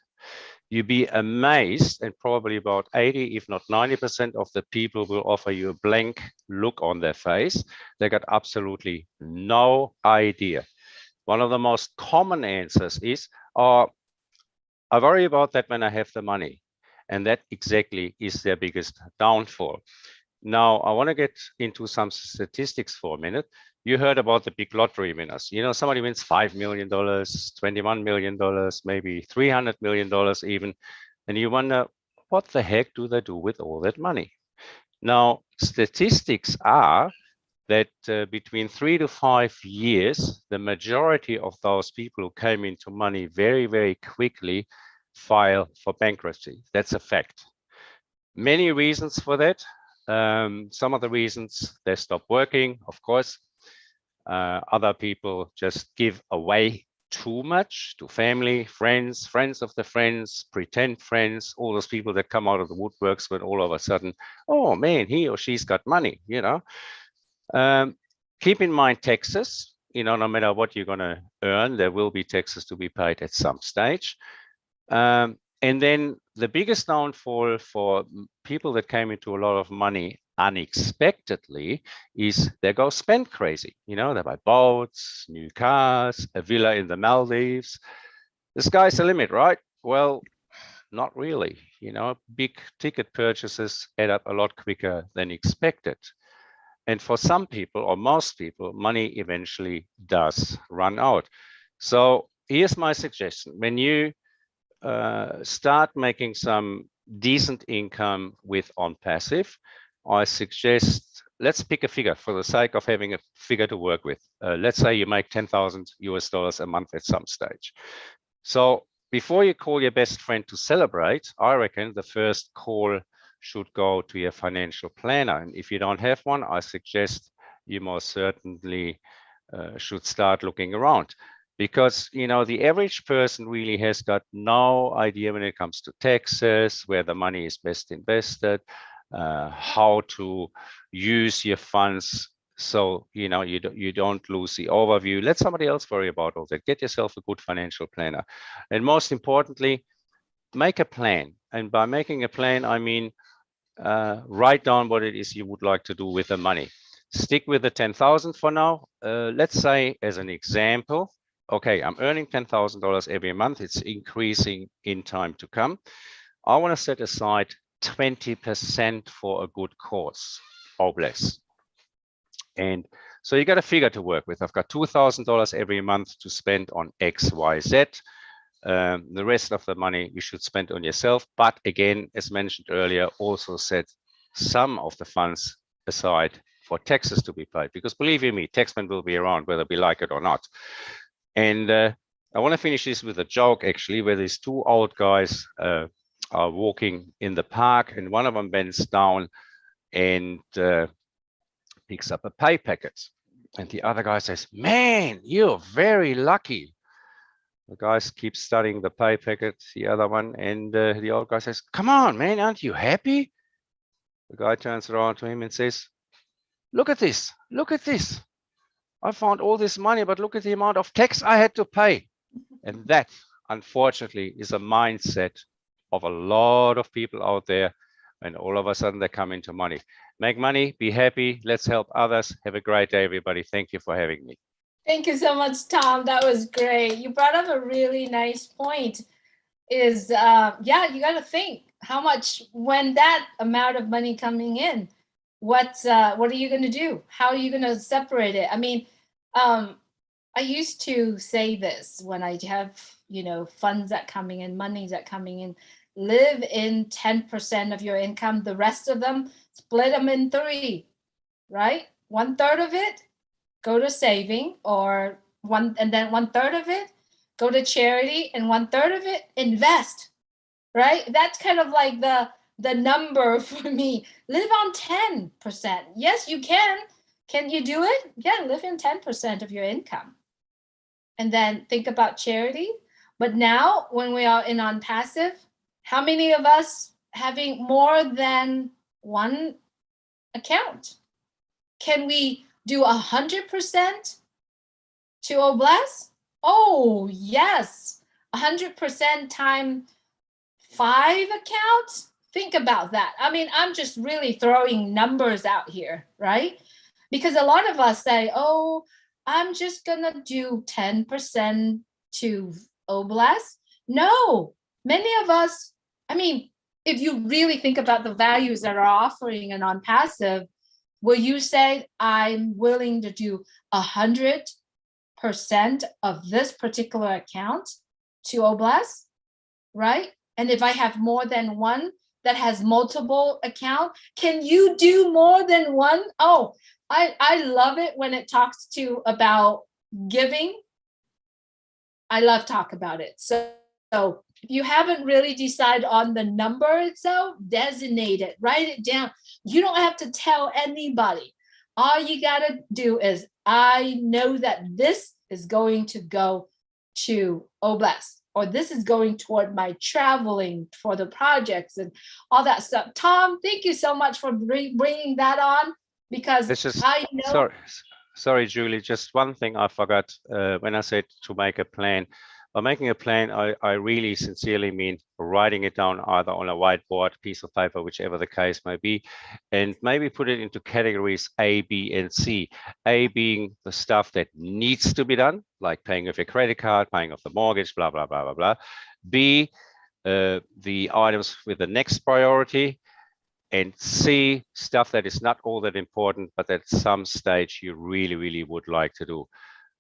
You'd be amazed, and probably about 80, if not 90% of the people will offer you a blank look on their face. They got absolutely no idea. One of the most common answers is, I worry about that when I have the money. And that exactly is their biggest downfall. Now, I want to get into some statistics for a minute. You heard about the big lottery winners. Somebody wins $5 million, $21 million, maybe $300 million even. And you wonder, what the heck do they do with all that money? Now, statistics are that between 3 to 5 years, the majority of those people who came into money very, very quickly file for bankruptcy. That's a fact. Many reasons for that. Some of the reasons, they stop working, of course. Other people just give away too much to family, friends, friends of the friends, pretend friends, all those people that come out of the woodworks when all of a sudden, oh man, he or she's got money, you know. Keep in mind taxes, you know, no matter what you're going to earn, there will be taxes to be paid at some stage. And then the biggest downfall for people that came into a lot of money unexpectedly is they go spend crazy. You know, they buy boats, new cars, a villa in the Maldives. The sky's the limit, right? Well, not really. You know, big ticket purchases add up a lot quicker than expected. And for some people, or most people, money eventually does run out. So here's my suggestion. When you start making some decent income with on passive, I suggest, let's pick a figure for the sake of having a figure to work with. Let's say you make $10,000 a month at some stage. So before you call your best friend to celebrate, I reckon the first call should go to your financial planner. And if you don't have one, I suggest you most certainly should start looking around. Because, you know, the average person really has got no idea when it comes to taxes, where the money is best invested, how to use your funds. So, you know, you don't lose the overview. Let somebody else worry about all that. Get yourself a good financial planner. And most importantly, make a plan. And by making a plan, I mean, write down what it is you would like to do with the money. Stick with the 10,000 for now. Let's say, as an example, okay, I'm earning $10,000 every month. It's increasing in time to come. I want to set aside 20% for a good cause or less. And so you got a figure to work with. I've got $2,000 every month to spend on X, Y, Z. The rest of the money you should spend on yourself. But again, as mentioned earlier, also set some of the funds aside for taxes to be paid. Because believe you me, taxmen will be around whether we like it or not. And I want to finish this with a joke, actually, where these two old guys are walking in the park, and one of them bends down and picks up a pay packet. And the other guy says, man, you're very lucky. The guy keeps studying the pay packet, the other one, and the old guy says, come on, man, aren't you happy? The guy turns around to him and says, look at this, look at this. I found all this money, but look at the amount of tax I had to pay. And that, unfortunately, is a mindset of a lot of people out there. And all of a sudden they come into money. Make money, be happy. Let's help others. Have a great day, everybody. Thank you for having me. Thank you so much, Tom. That was great. You brought up a really nice point. Is yeah, you got to think how much, when that amount of money coming in, what are you going to do? How are you going to separate it? I mean, I used to say this when I have, you know, funds that coming in, monies that coming in, live in 10% of your income. The rest of them, split them in 3, right? 1/3 of it, go to saving, or and then 1/3 of it, go to charity, and 1/3 of it, invest, right? That's kind of like the number for me. Live on 10%. Yes, you can. Can you do it? Yeah, live in 10% of your income. And then think about charity. But now when we are in on passive, how many of us having more than one account? Can we do 100% to Oblast? Oh, yes. 100% times 5 accounts? Think about that. I mean, I'm just really throwing numbers out here, right? Because a lot of us say, oh, I'm just going to do 10% to Oblast. No, many of us, I mean, if you really think about the values that are offering and on passive, will you say, I'm willing to do 100% of this particular account to Oblast, right? And if I have more than one, that has multiple account? Can you do more than one? Oh, I love it when it talks to about giving. I love talk about it. So if you haven't really decided on the number itself, designate it, write it down. You don't have to tell anybody. All you got to do is, I know that this is going to go to Oblast, or this is going toward my traveling for the projects and all that stuff. Tom, thank you so much for bringing that on, because It's just, I know. sorry, Julie, just one thing I forgot when I said to make a plan. By making a plan, I really sincerely mean writing it down either on a whiteboard, piece of paper, whichever the case may be, and maybe put it into categories A, B, and C. A being the stuff that needs to be done, like paying off your credit card, paying off the mortgage, blah, blah, blah, blah, blah. B, the items with the next priority. And C, stuff that is not all that important, but at some stage you really, really would like to do.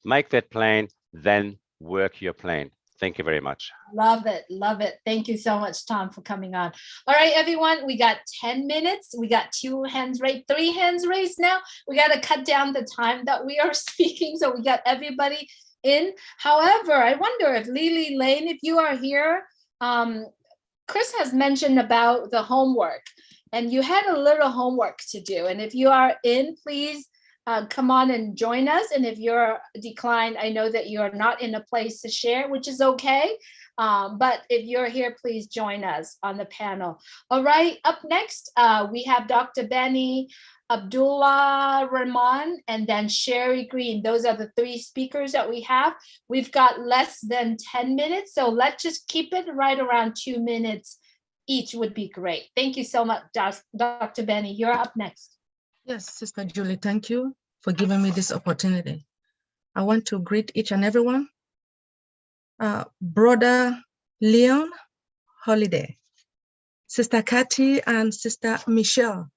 Make that plan, then work your plan. Thank you very much. Love it. Love it. Thank you so much, Tom, for coming on. All right, everyone, we got 10 minutes. We got 2 hands raised, 3 hands raised now. We got to cut down the time that we are speaking, so we got everybody in. However, I wonder if Lily Lane, if you are here, Chris has mentioned about the homework, and you had a little homework to do. And if you are in, please come on and join us. And if you're declined, I know that you're not in a place to share, which is okay. But if you're here, please join us on the panel. All right, up next, we have Dr. Benny, Abdullah Rahman, and then Sherry Green. Those are the 3 speakers that we have. We've got less than 10 minutes, so let's just keep it right around 2 minutes each would be great. Thank you so much, Dr. Benny. You're up next. Yes, Sister Julie, thank you for giving me this opportunity. I want to greet each and everyone. Brother Leon Holiday, Sister Kathy, and Sister Michelle.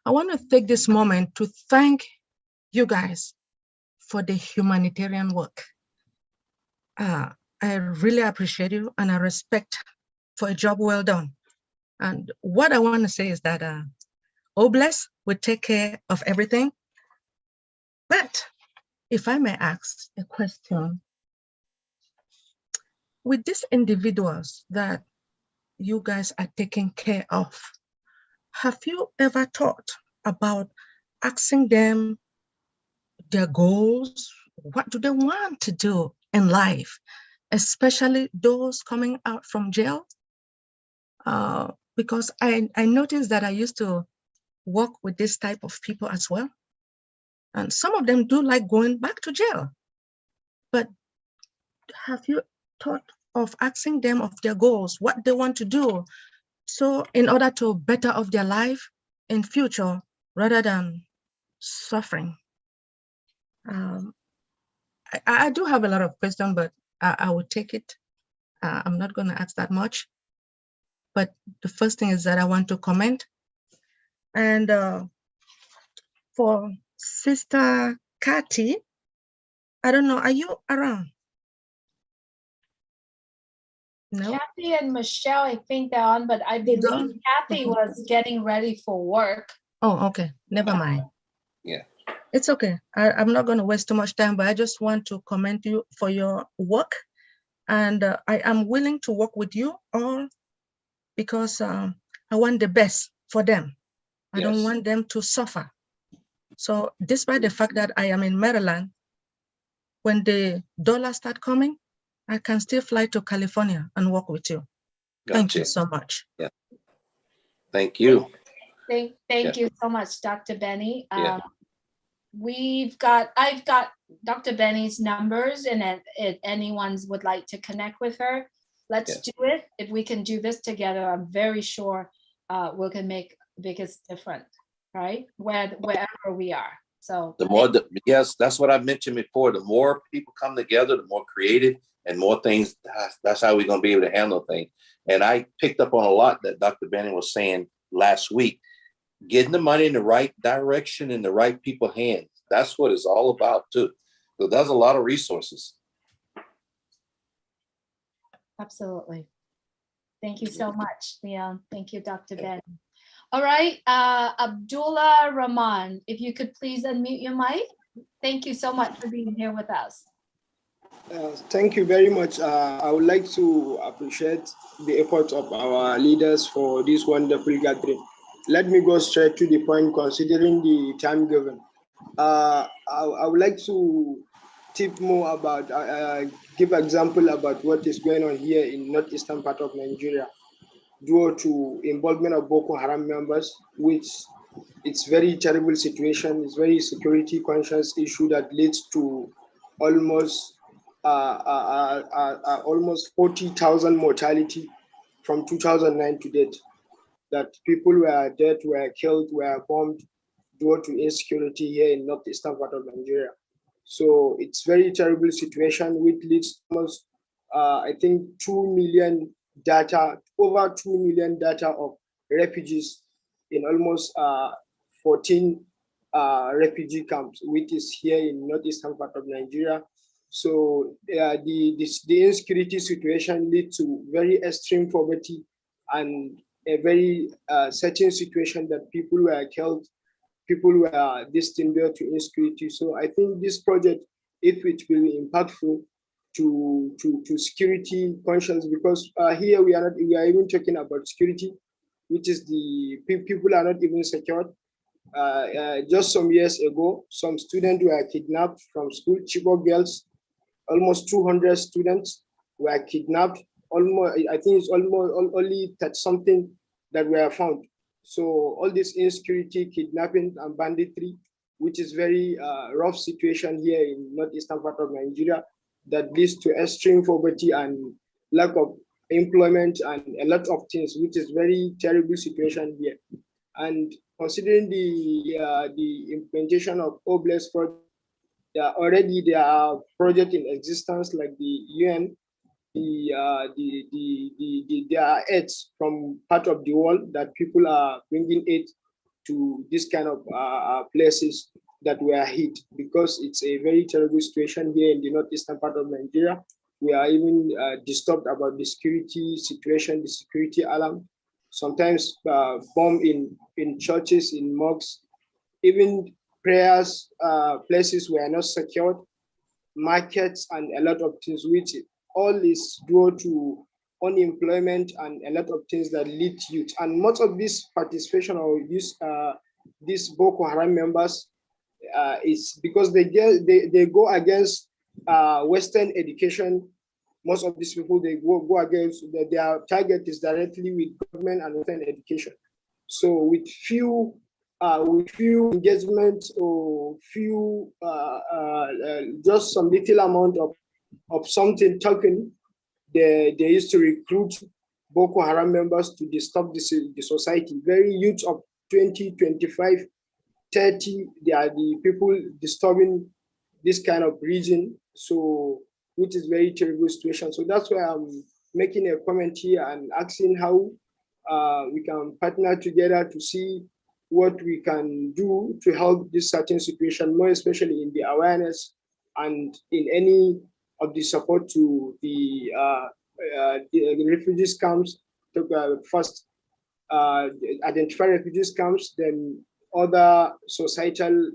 I want to take this moment to thank you guys for the humanitarian work. I really appreciate you, and I respect for a job well done. And what I want to say is that Oblast will take care of everything. But if I may ask a question, with these individuals that you guys are taking care of, have you ever thought about asking them their goals? What do they want to do in life, especially those coming out from jail? Because I noticed that I used to work with this type of people as well. And some of them do like going back to jail. But have you thought of asking them of their goals, what they want to do, so in order to better off their life in future rather than suffering? I do have a lot of questions, but I will take it. I'm not going to ask that much. But the first thing is that I want to comment. And for Sister Kathy, I don't know, are you around? No. Kathy and Michelle, I think they're on, but I believe Kathy was getting ready for work. Oh, okay, never mind. Yeah. It's okay. I'm not going to waste too much time, but I just want to commend you for your work. And I am willing to work with you all because I want the best for them. I don't want them to suffer. So despite the fact that I am in Maryland, when the dollars start coming, I can still fly to California and work with you. Gotcha. Thank you so much. Yeah. Thank you. Thank you so much, Dr. Benny. I've got Dr. Benny's numbers, and if anyone would like to connect with her, let's do it. If we can do this together, I'm very sure we can make the biggest difference, right? Wherever we are. So the more, yes, that's what I mentioned before. The more people come together, the more creative and more things. That's how we're going to be able to handle things. And I picked up on a lot that Dr. Benny was saying last week. Getting the money in the right direction in the right people's hands. That's what it's all about too. So there's a lot of resources. Absolutely. Thank you so much, Leon. Thank you, Dr. Ben. All right, Abdullah Rahman, if you could please unmute your mic. Thank you so much for being here with us. Thank you very much. I would like to appreciate the effort of our leaders for this wonderful gathering. Let me go straight to the point considering the time given. I would like to tip more about, give example about what is going on here in northeastern part of Nigeria due to involvement of Boko Haram members, which it's very terrible situation. It's very security conscious issue that leads to almost 40,000 mortality from 2009 to date. That people were dead, were killed, were bombed due to insecurity here in northeastern part of Nigeria. So it's very terrible situation, which leads to almost, I think, 2 million data, over 2 million data of refugees in almost 14 refugee camps, which is here in northeastern part of Nigeria. So the insecurity situation leads to very extreme poverty and a very certain situation that people were killed, people were destined to insecurity. So I think this project, if it will be impactful to security conscience, because here we are even talking about security, which is the people are not even secured. Just some years ago, some students were kidnapped from school, Chibok girls, almost 200 students were kidnapped. Almost, I think it's almost only that something that were found. So all this insecurity, kidnapping and banditry, which is very rough situation here in northeastern part of Nigeria, that leads to extreme poverty and lack of employment and a lot of things, which is very terrible situation here. And considering the implementation of OBLES project, already there are projects in existence like the UN. There are aids from part of the world that people are bringing aid to this kind of places that were hit, because it's a very terrible situation here in the northeastern part of Nigeria. We are even disturbed about the security situation, the security alarm. Sometimes bomb in churches, in mosques, even prayers, places were not secured, markets, and a lot of things, which all is due to unemployment and a lot of things that lead to youth. And most of this participation or these Boko Haram members is because they go against Western education. Most of these people, they go against, their target is directly with government and Western education. So with few engagement or few just some little amount of something token, they used to recruit Boko Haram members to disturb the society. Very youth of 20, 25, 30, they are the people disturbing this kind of region. So, which is very terrible situation. So that's why I'm making a comment here and asking how we can partner together to see what we can do to help this certain situation, more especially in the awareness and in any of the support to the refugees camps, to first identify refugees camps, then other societal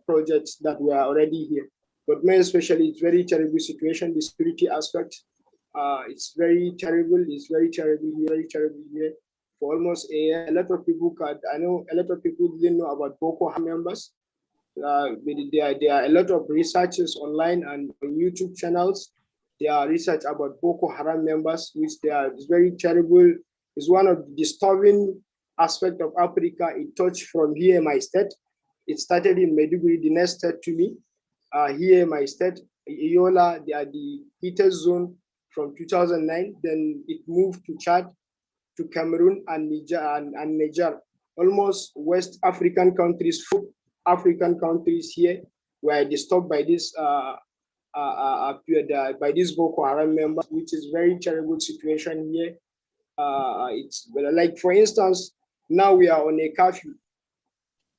projects that were already here. But more especially, it's very terrible situation, the security aspect. It's very terrible, it's very terrible here. For almost a year, a lot of people I know a lot of people didn't know about Boko Haram members. There are a lot of researches online and on YouTube channels. There are research about Boko Haram members, which is very terrible. It's one of the disturbing aspects of Africa. It touched from here, my state. It started in Maiduguri, the next state to me. Here, my state, Iola, they are the heatest zone from 2009. Then it moved to Chad, to Cameroon and Niger. Almost West African countries, African countries here were disturbed by this by these Boko Haram members, which is very terrible situation here. It's like, for instance, now we are on a curfew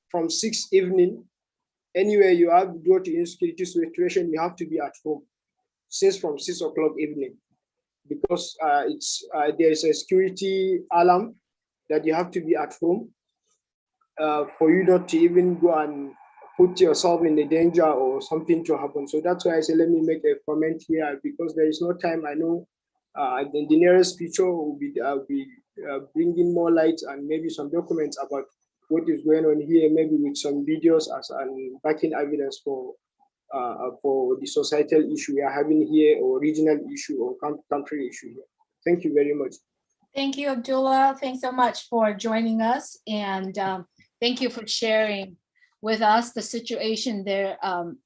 from 6 evening. Anywhere you have to go to insecurity situation, you have to be at home since from 6 o'clock evening. because there's a security alarm that you have to be at home for you not to even go and put yourself in the danger or something to happen. So that's why I say, let me make a comment here, because there is no time. I know in the nearest future will be bringing more light and maybe some documents about what is going on here, maybe with some videos as an backing evidence for the societal issue we are having here, or regional issue, or country issue here. Thank you very much. Thank you, Abdullah. Thanks so much for joining us. And thank you for sharing with us the situation there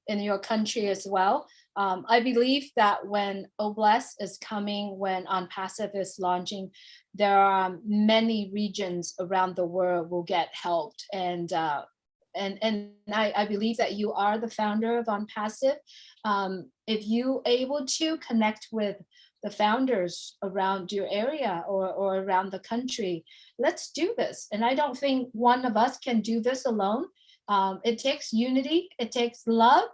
in your country as well. I believe that when Oblast is coming, when OnPassive is launching, there are many regions around the world will get helped. And I believe that you are the founder of OnPassive. If you able to connect with the founders around your area or around the country, let's do this. And I don't think one of us can do this alone. It takes unity, it takes love,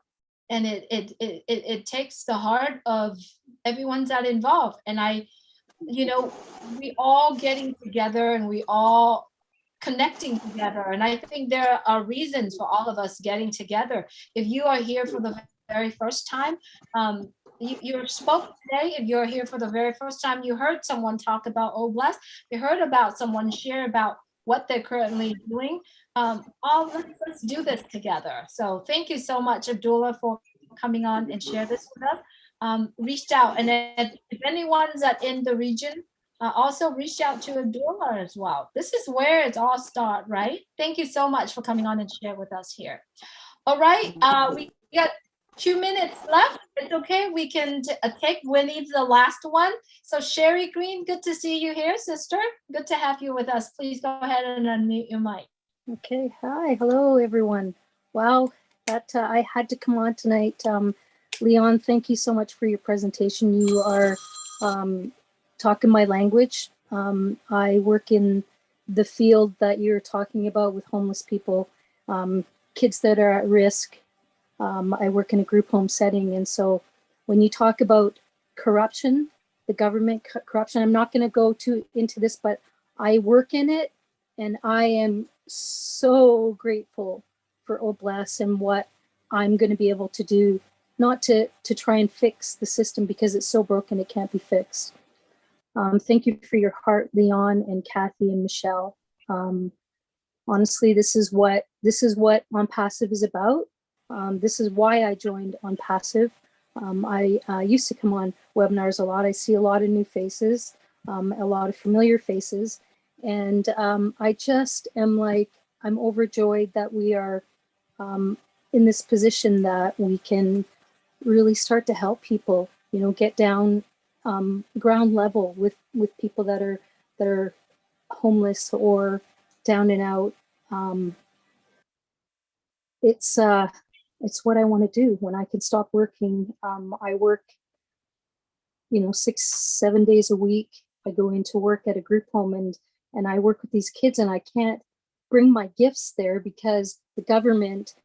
and it takes the heart of everyone that involved. And we all getting together and we all connecting together. And I think there are reasons for all of us getting together. If you are here for the very first time, you spoke today. If you're here for the very first time, you heard someone talk about Oblast, you heard about someone share about what they're currently doing. Let's do this together. So thank you so much, Abdullah, for coming on and share this with us. Reached out, and if anyone's in the region, also reach out to Abdullah as well. This is where it's all start, right? Thank you so much for coming on and share with us here. All right, we got 2 minutes left. It's okay. We can take Winnie's the last one. So Sherry Green, good to see you here, sister. Good to have you with us. Please go ahead and unmute your mic. Okay. Hi. Hello, everyone. Wow. That I had to come on tonight. Leon, thank you so much for your presentation. You are talking my language. I work in the field that you're talking about with homeless people, kids that are at risk. I work in a group home setting. And so when you talk about corruption, the government corruption, I'm not going to go into this, but I work in it, and I am so grateful for Oblast and what I'm going to be able to do, not to try and fix the system because it's so broken it can't be fixed. Thank you for your heart, Leon and Kathy and Michelle. Honestly, this is what OnPassive is about. This is why I joined OnPassive. I used to come on webinars a lot. I see a lot of new faces, a lot of familiar faces. And I just am I'm overjoyed that we are in this position that we can really start to help people, get down ground level with people that are homeless or down and out. It's what I want to do when I can stop working. I work, 6-7 days a week. I go into work at a group home and I work with these kids, and I can't bring my gifts there because the government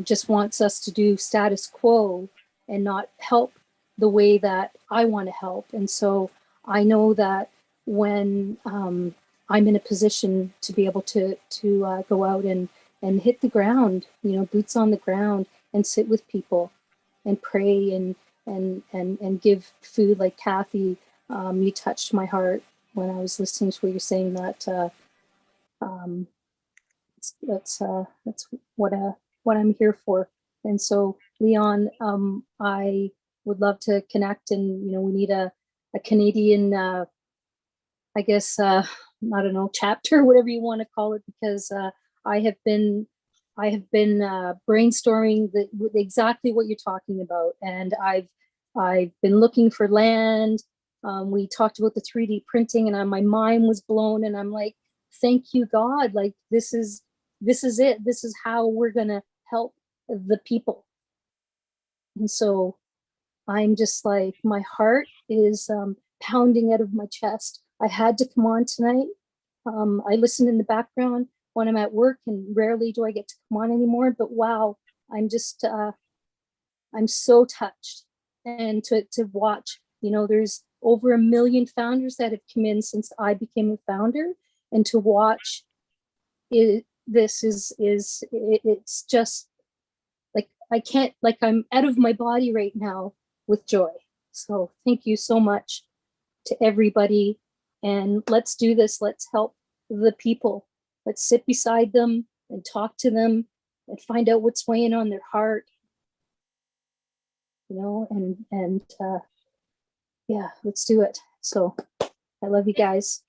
just wants us to do status quo and not help the way that I want to help. And so I know that when I'm in a position to be able to go out and hit the ground, boots on the ground, and sit with people and pray and give food, like Kathy, you touched my heart when I was listening to what you're saying, that that's what I'm here for. And so, Leon, I would love to connect, and we need a Canadian, I guess, I don't know, chapter, whatever you want to call it, because I have been brainstorming exactly what you're talking about, and I've been looking for land. We talked about the 3D printing, and my mind was blown, and I'm like, thank you, God, like this is it. This is how we're gonna help the people. And so I'm just like, my heart is pounding out of my chest. I had to come on tonight. I listen in the background when I'm at work, and rarely do I get to come on anymore, but wow, I'm I'm so touched. And to watch, there's over 1 million founders that have come in since I became a founder, and to watch it, it's just like, I can't, like, I'm out of my body right now with joy. So thank you so much to everybody, and let's do this. Let's help the people. Let's sit beside them and talk to them and find out what's weighing on their heart, you know, and yeah, let's do it. So I love you guys.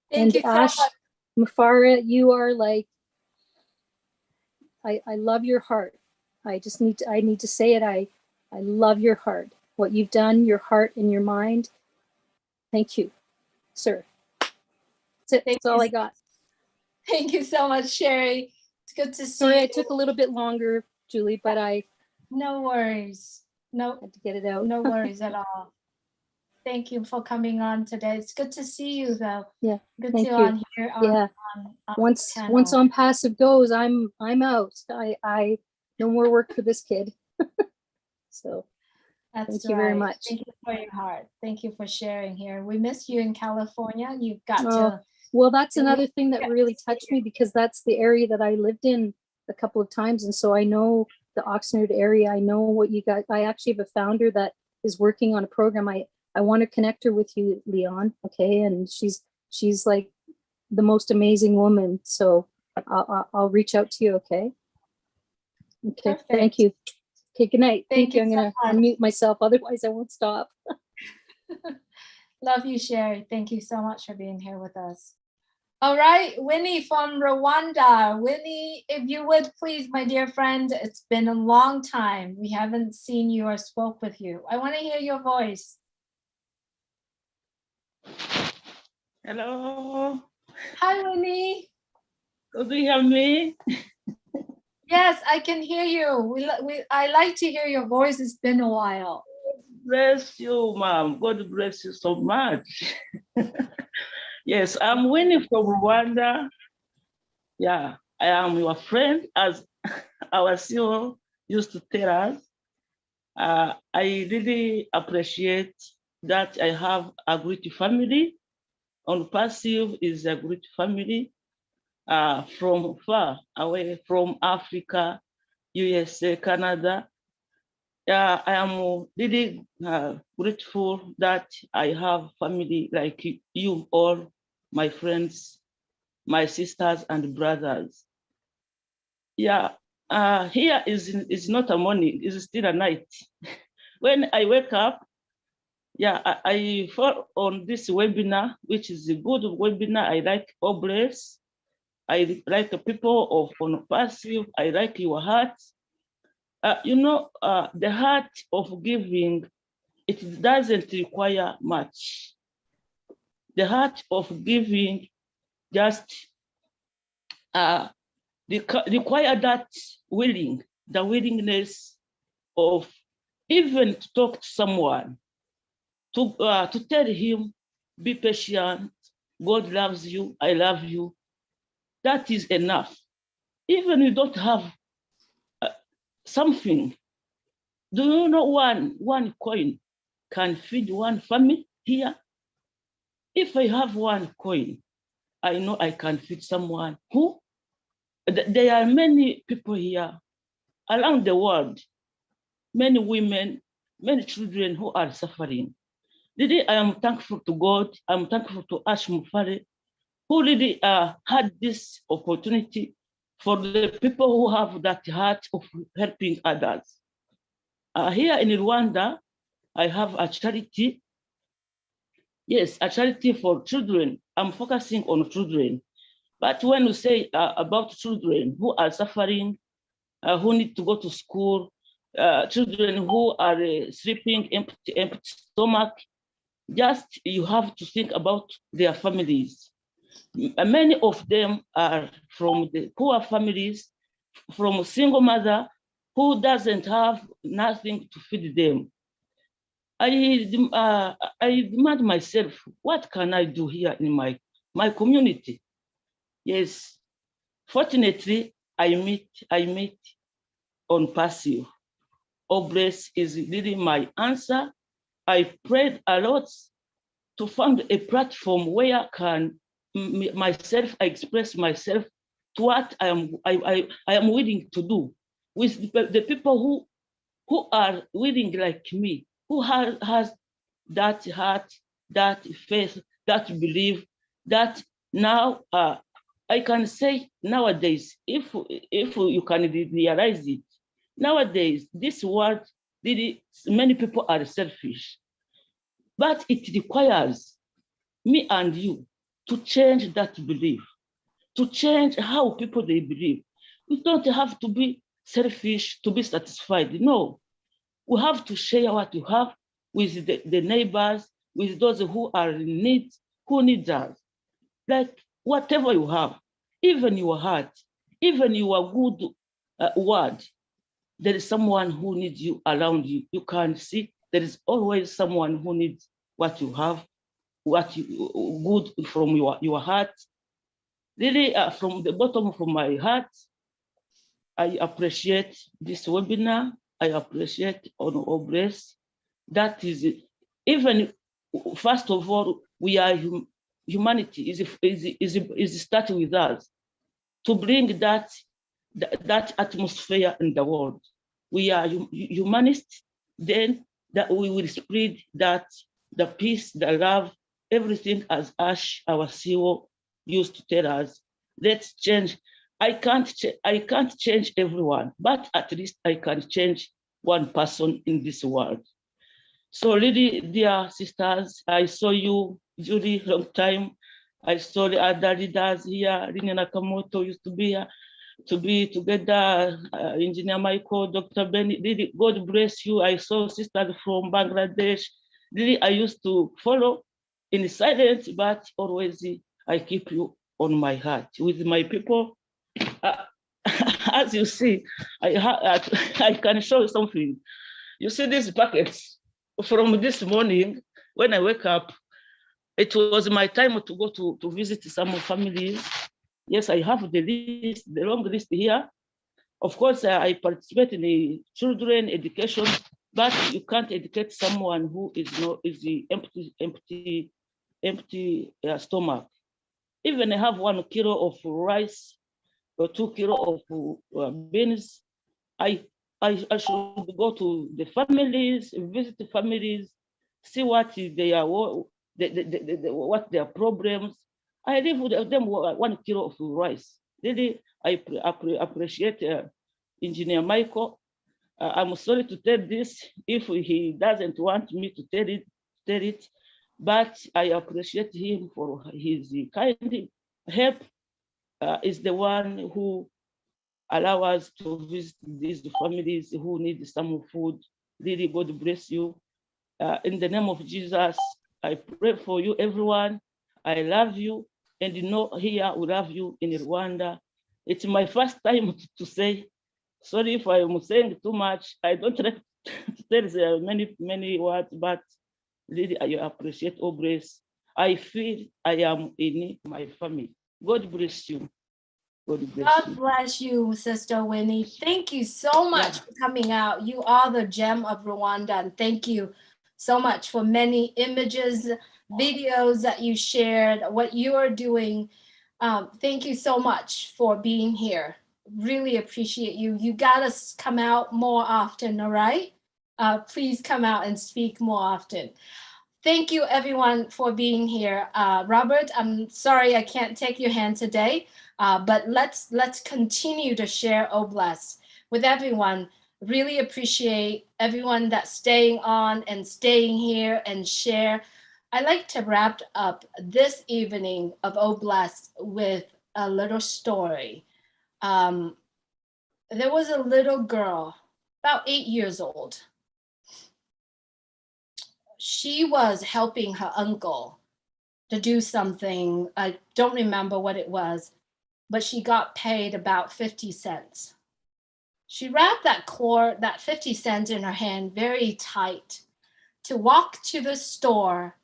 Thank And you so Ash, much. Mafara, you are like, I love your heart. I need to say it. I love your heart. What you've done, your heart and your mind. Thank you, sir. That's it. That's all I got. Thank you so much, Sherry. It's good to see Sorry, you. I took a little bit longer, Julie, but I No worries. No, had to get it out. no worries at all. Thank you for coming on today. It's good to see you, though. Yeah, Good thank to you. on here. Yeah. On Once channel. on passive goes, I'm out. I no more work for this kid. So That's thank you very right. much. Thank you for your heart. Thank you for sharing here. We miss you in California. You've got Oh, to. well, that's and we another thing that get really to see touched you. me, because that's the area that I lived in a couple of times. And so I know the Oxnard area. I know what you got. I actually have a founder that is working on a program. I want to connect her with you, Leon. Okay. And she's like the most amazing woman. So I'll reach out to you. Okay. Okay. Perfect. Thank you. Okay. Good night. Thank Thank you. you I'm so going to much. unmute myself. Otherwise I won't stop. Love you, Sherry. Thank you so much for being here with us. All right, Winnie from Rwanda. Winnie, if you would please, my dear friend, it's been a long time. We haven't seen you or spoke with you. I want to hear your voice. Hello, Hi, Winnie. could you hear me? Yes, I can hear you. I like to hear your voice. It's been a while. Bless you, ma'am. God bless you so much. Yes, I'm Winnie from Rwanda. Yeah, I am your friend, as our CEO used to tell us. I really appreciate that I have a great family. On Passive is a great family from far away, from Africa, USA, Canada. I am really grateful that I have family like you all, my friends, my sisters and brothers. Yeah, here is not a morning, it's still a night. When I wake up, yeah, I fall on this webinar, which is a good webinar. I like Obles. I like the people of on Passive. I like your heart. The heart of giving, it doesn't require much. The heart of giving just require that the willingness of even to talk to someone, to tell him, be patient, God loves you, I love you. That is enough. Even you don't have something. Do you know one coin can feed one family here? If I have one coin, I know I can feed someone who, there are many people here around the world, many women, many children who are suffering. Really, I am thankful to God. I'm thankful to Ash Mufare, who really had this opportunity for the people who have that heart of helping others. Here in Rwanda, I have a charity. Yes, a charity for children. I'm focusing on children. But when we say about children who are suffering, who need to go to school, children who are sleeping empty stomach, just you have to think about their families. Many of them are from the poor families, from a single mother who doesn't have nothing to feed them. I demand myself, what can I do here in my community? Yes, fortunately, I meet on Passive. Obless is really my answer. I prayed a lot. to find a platform where I can myself, I express myself to what I am willing to do with the people who are willing like me, who has that heart, that faith, that belief, that now I can say nowadays, if you can realize it, nowadays this world, many people are selfish, but it requires me and you to change that belief, to change how people they believe. We don't have to be selfish to be satisfied. No, we have to share what you have with the neighbors, with those who are in need, who need us. Like whatever you have, even your heart, even your good word, there is someone who needs you around you. You can see there is always someone who needs what you have, what you good from your heart. Really, from the bottom of my heart, I appreciate this webinar. I appreciate Obres. That is, even first of all, we are humanity is starting with us to bring that atmosphere in the world. We are humanists, then that we will spread that the peace, the love, everything as Ash, our CEO, used to tell us. Let's change. I can't change everyone, but at least I can change one person in this world. So really, dear sisters, I saw you, Julie, long time. I saw the other leaders here. Rina Nakamoto used to be here, to be together, Engineer Michael, Dr. Benny. Really, God bless you. I saw sisters from Bangladesh. Really, I used to follow in silence, but always I keep you on my heart. With my people, as you see, I can show you something. You see these buckets from this morning when I wake up. It was my time to go to visit some families. Yes, I have the list, the long list here. Of course, I participate in the children education, but you can't educate someone who is the empty stomach. Even I have 1 kilo of rice or 2 kilo of beans. I should go to the families, visit the families, see what they are, what their problems. I live with them 1 kilo of rice. Really, I appreciate Engineer Michael. I'm sorry to tell this if he doesn't want me to tell it, but I appreciate him for his kind help. Is the one who allow us to visit these families who need some food. Really, God bless you. In the name of Jesus, I pray for you, everyone. I love you, and you know here we love you in Rwanda. It's my first time to say, sorry if I'm saying too much. I don't like to tell many words, but really I appreciate all grace. I feel I am in my family. God bless you. God bless you, Sister Winnie. Thank you so much for coming out. You are the gem of Rwanda, and thank you so much for many images, videos that you shared, what you are doing. Thank you so much for being here. Really appreciate you. You gotta come out more often, all right? Please come out and speak more often. Thank you, everyone, for being here. Robert, I'm sorry I can't take your hand today, but let's continue to share Oblast with everyone. Really appreciate everyone that's staying on and staying here and share. I like to wrap up this evening of Oblast with a little story. There was a little girl, about 8 years old. She was helping her uncle to do something. I don't remember what it was, but she got paid about 50 cents. She wrapped that 50 cents in her hand very tight to walk to the store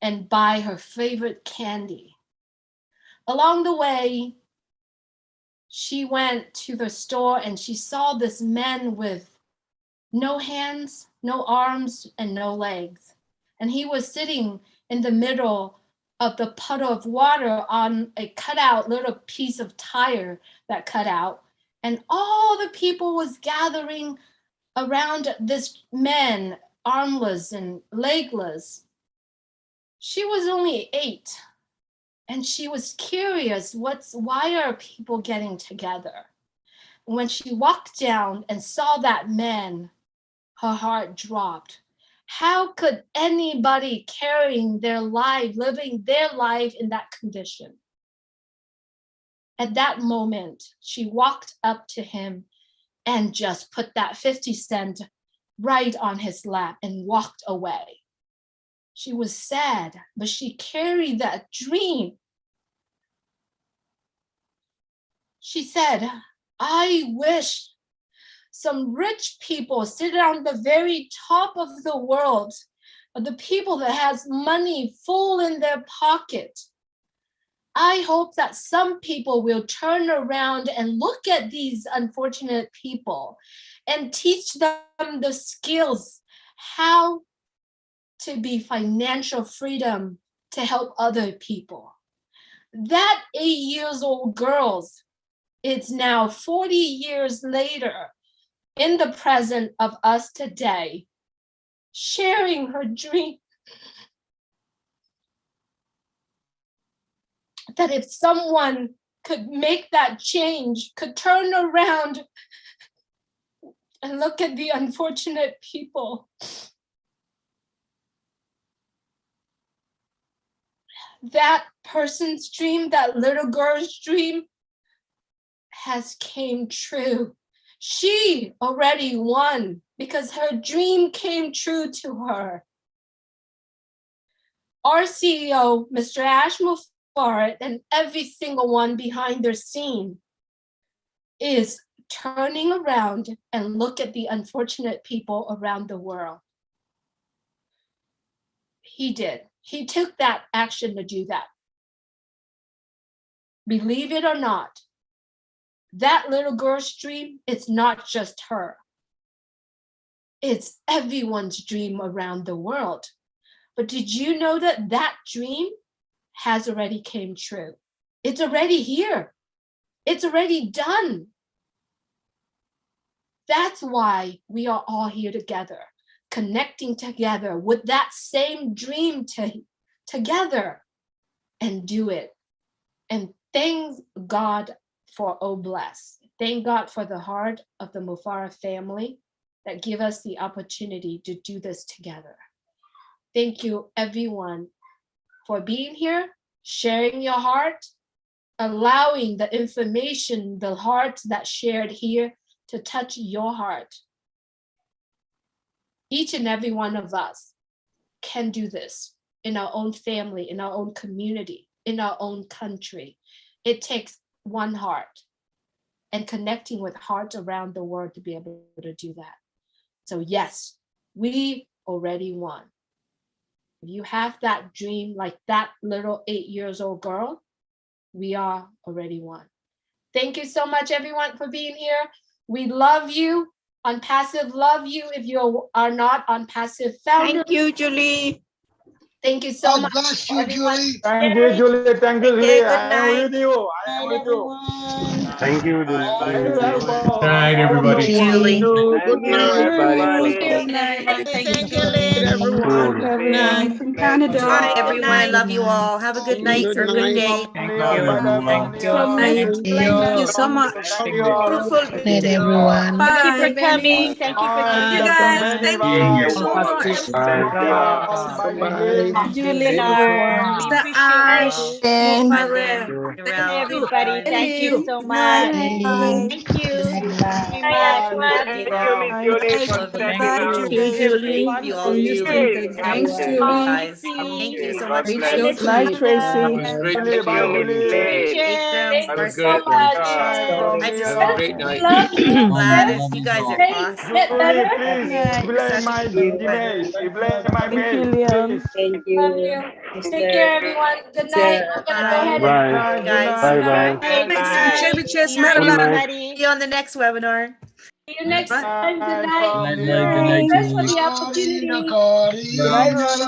and buy her favorite candy. Along the way, she went to the store and she saw this man with no hands, no arms, and no legs. And he was sitting in the middle of the puddle of water on a cutout little piece of tire that cut out. And all the people was gathering around this man, armless and legless. She was only 8, and she was curious, why are people getting together? When she walked down and saw that man, her heart dropped. How could anybody carrying their life, living their life in that condition? At that moment, she walked up to him and just put that 50 cent right on his lap and walked away. She was sad, but she carried that dream. She said, I wish some rich people sit on the very top of the world, the people that has money full in their pocket. I hope that some people will turn around and look at these unfortunate people and teach them the skills, how to be financial freedom to help other people. That 8 years old girl, it's now 40 years later, in the present of us today, sharing her dream that if someone could make that change, could turn around and look at the unfortunate people, that person's dream, that little girl's dream has came true. She already won because her dream came true to her. Our CEO, Mr. Ash Mufareh, and every single one behind their scene is turning around and look at the unfortunate people around the world. He did. He took that action to do that. Believe it or not, that little girl's dream, it's not just her. It's everyone's dream around the world. But did you know that that dream has already came true? It's already here. It's already done. That's why we are all here together, connecting together with that same dream together and do it. And thank God for Bless. Thank God for the heart of the Mufareh family that give us the opportunity to do this together. Thank you everyone for being here, sharing your heart, allowing the information, the heart that's shared here to touch your heart. Each and every one of us can do this in our own family, in our own community, in our own country. It takes one heart and connecting with hearts around the world to be able to do that. So yes, we already won. If you have that dream like that little 8 years old girl, we are already won. Thank you so much everyone for being here. We love you. On Passive love you if you are not on Passive Founder. Thank you, Julie. Thank you so much. Bless you, Julie. Thank you, Julie. Thank you, Julie. Good I am night. with you. I am with you. Thank you, Julie. Thank you, Good night, everybody. Thank you. Good night. Everybody. Good night. Thank you, everyone. Cool. Everyone from Canada. Bye, Everyone, I love you all. Have a good night or good day. Thank Thank you so much. beautiful Night, everyone. Thank you Bye. for coming. Thank you for You coming. guys, thank you so much. Julie, everyone. We Mr. appreciate Ash, you. Mufareh. And Thank you. everybody, thank you so much. Thank you very much. Love you. Bye, Julie. Thanks, Julie. Thank you so Great much. show tonight, Tracy. Great Julie, bye, Julie. Rachel. Have a Thanks good so much. Have a great night. Love you. Gladys, you guys are awesome. Get Julie, better. please play my Gmail. Play my mail, please. Love you. Take care, everyone. Good night. I'm gonna go ahead and Bye. Bye bye. Chevy Chase, Good night, Good Maryland. night. everybody. See you on the next webinar. see you next Bye. time. Good night. From Thanks for the opportunity. Good night, brother.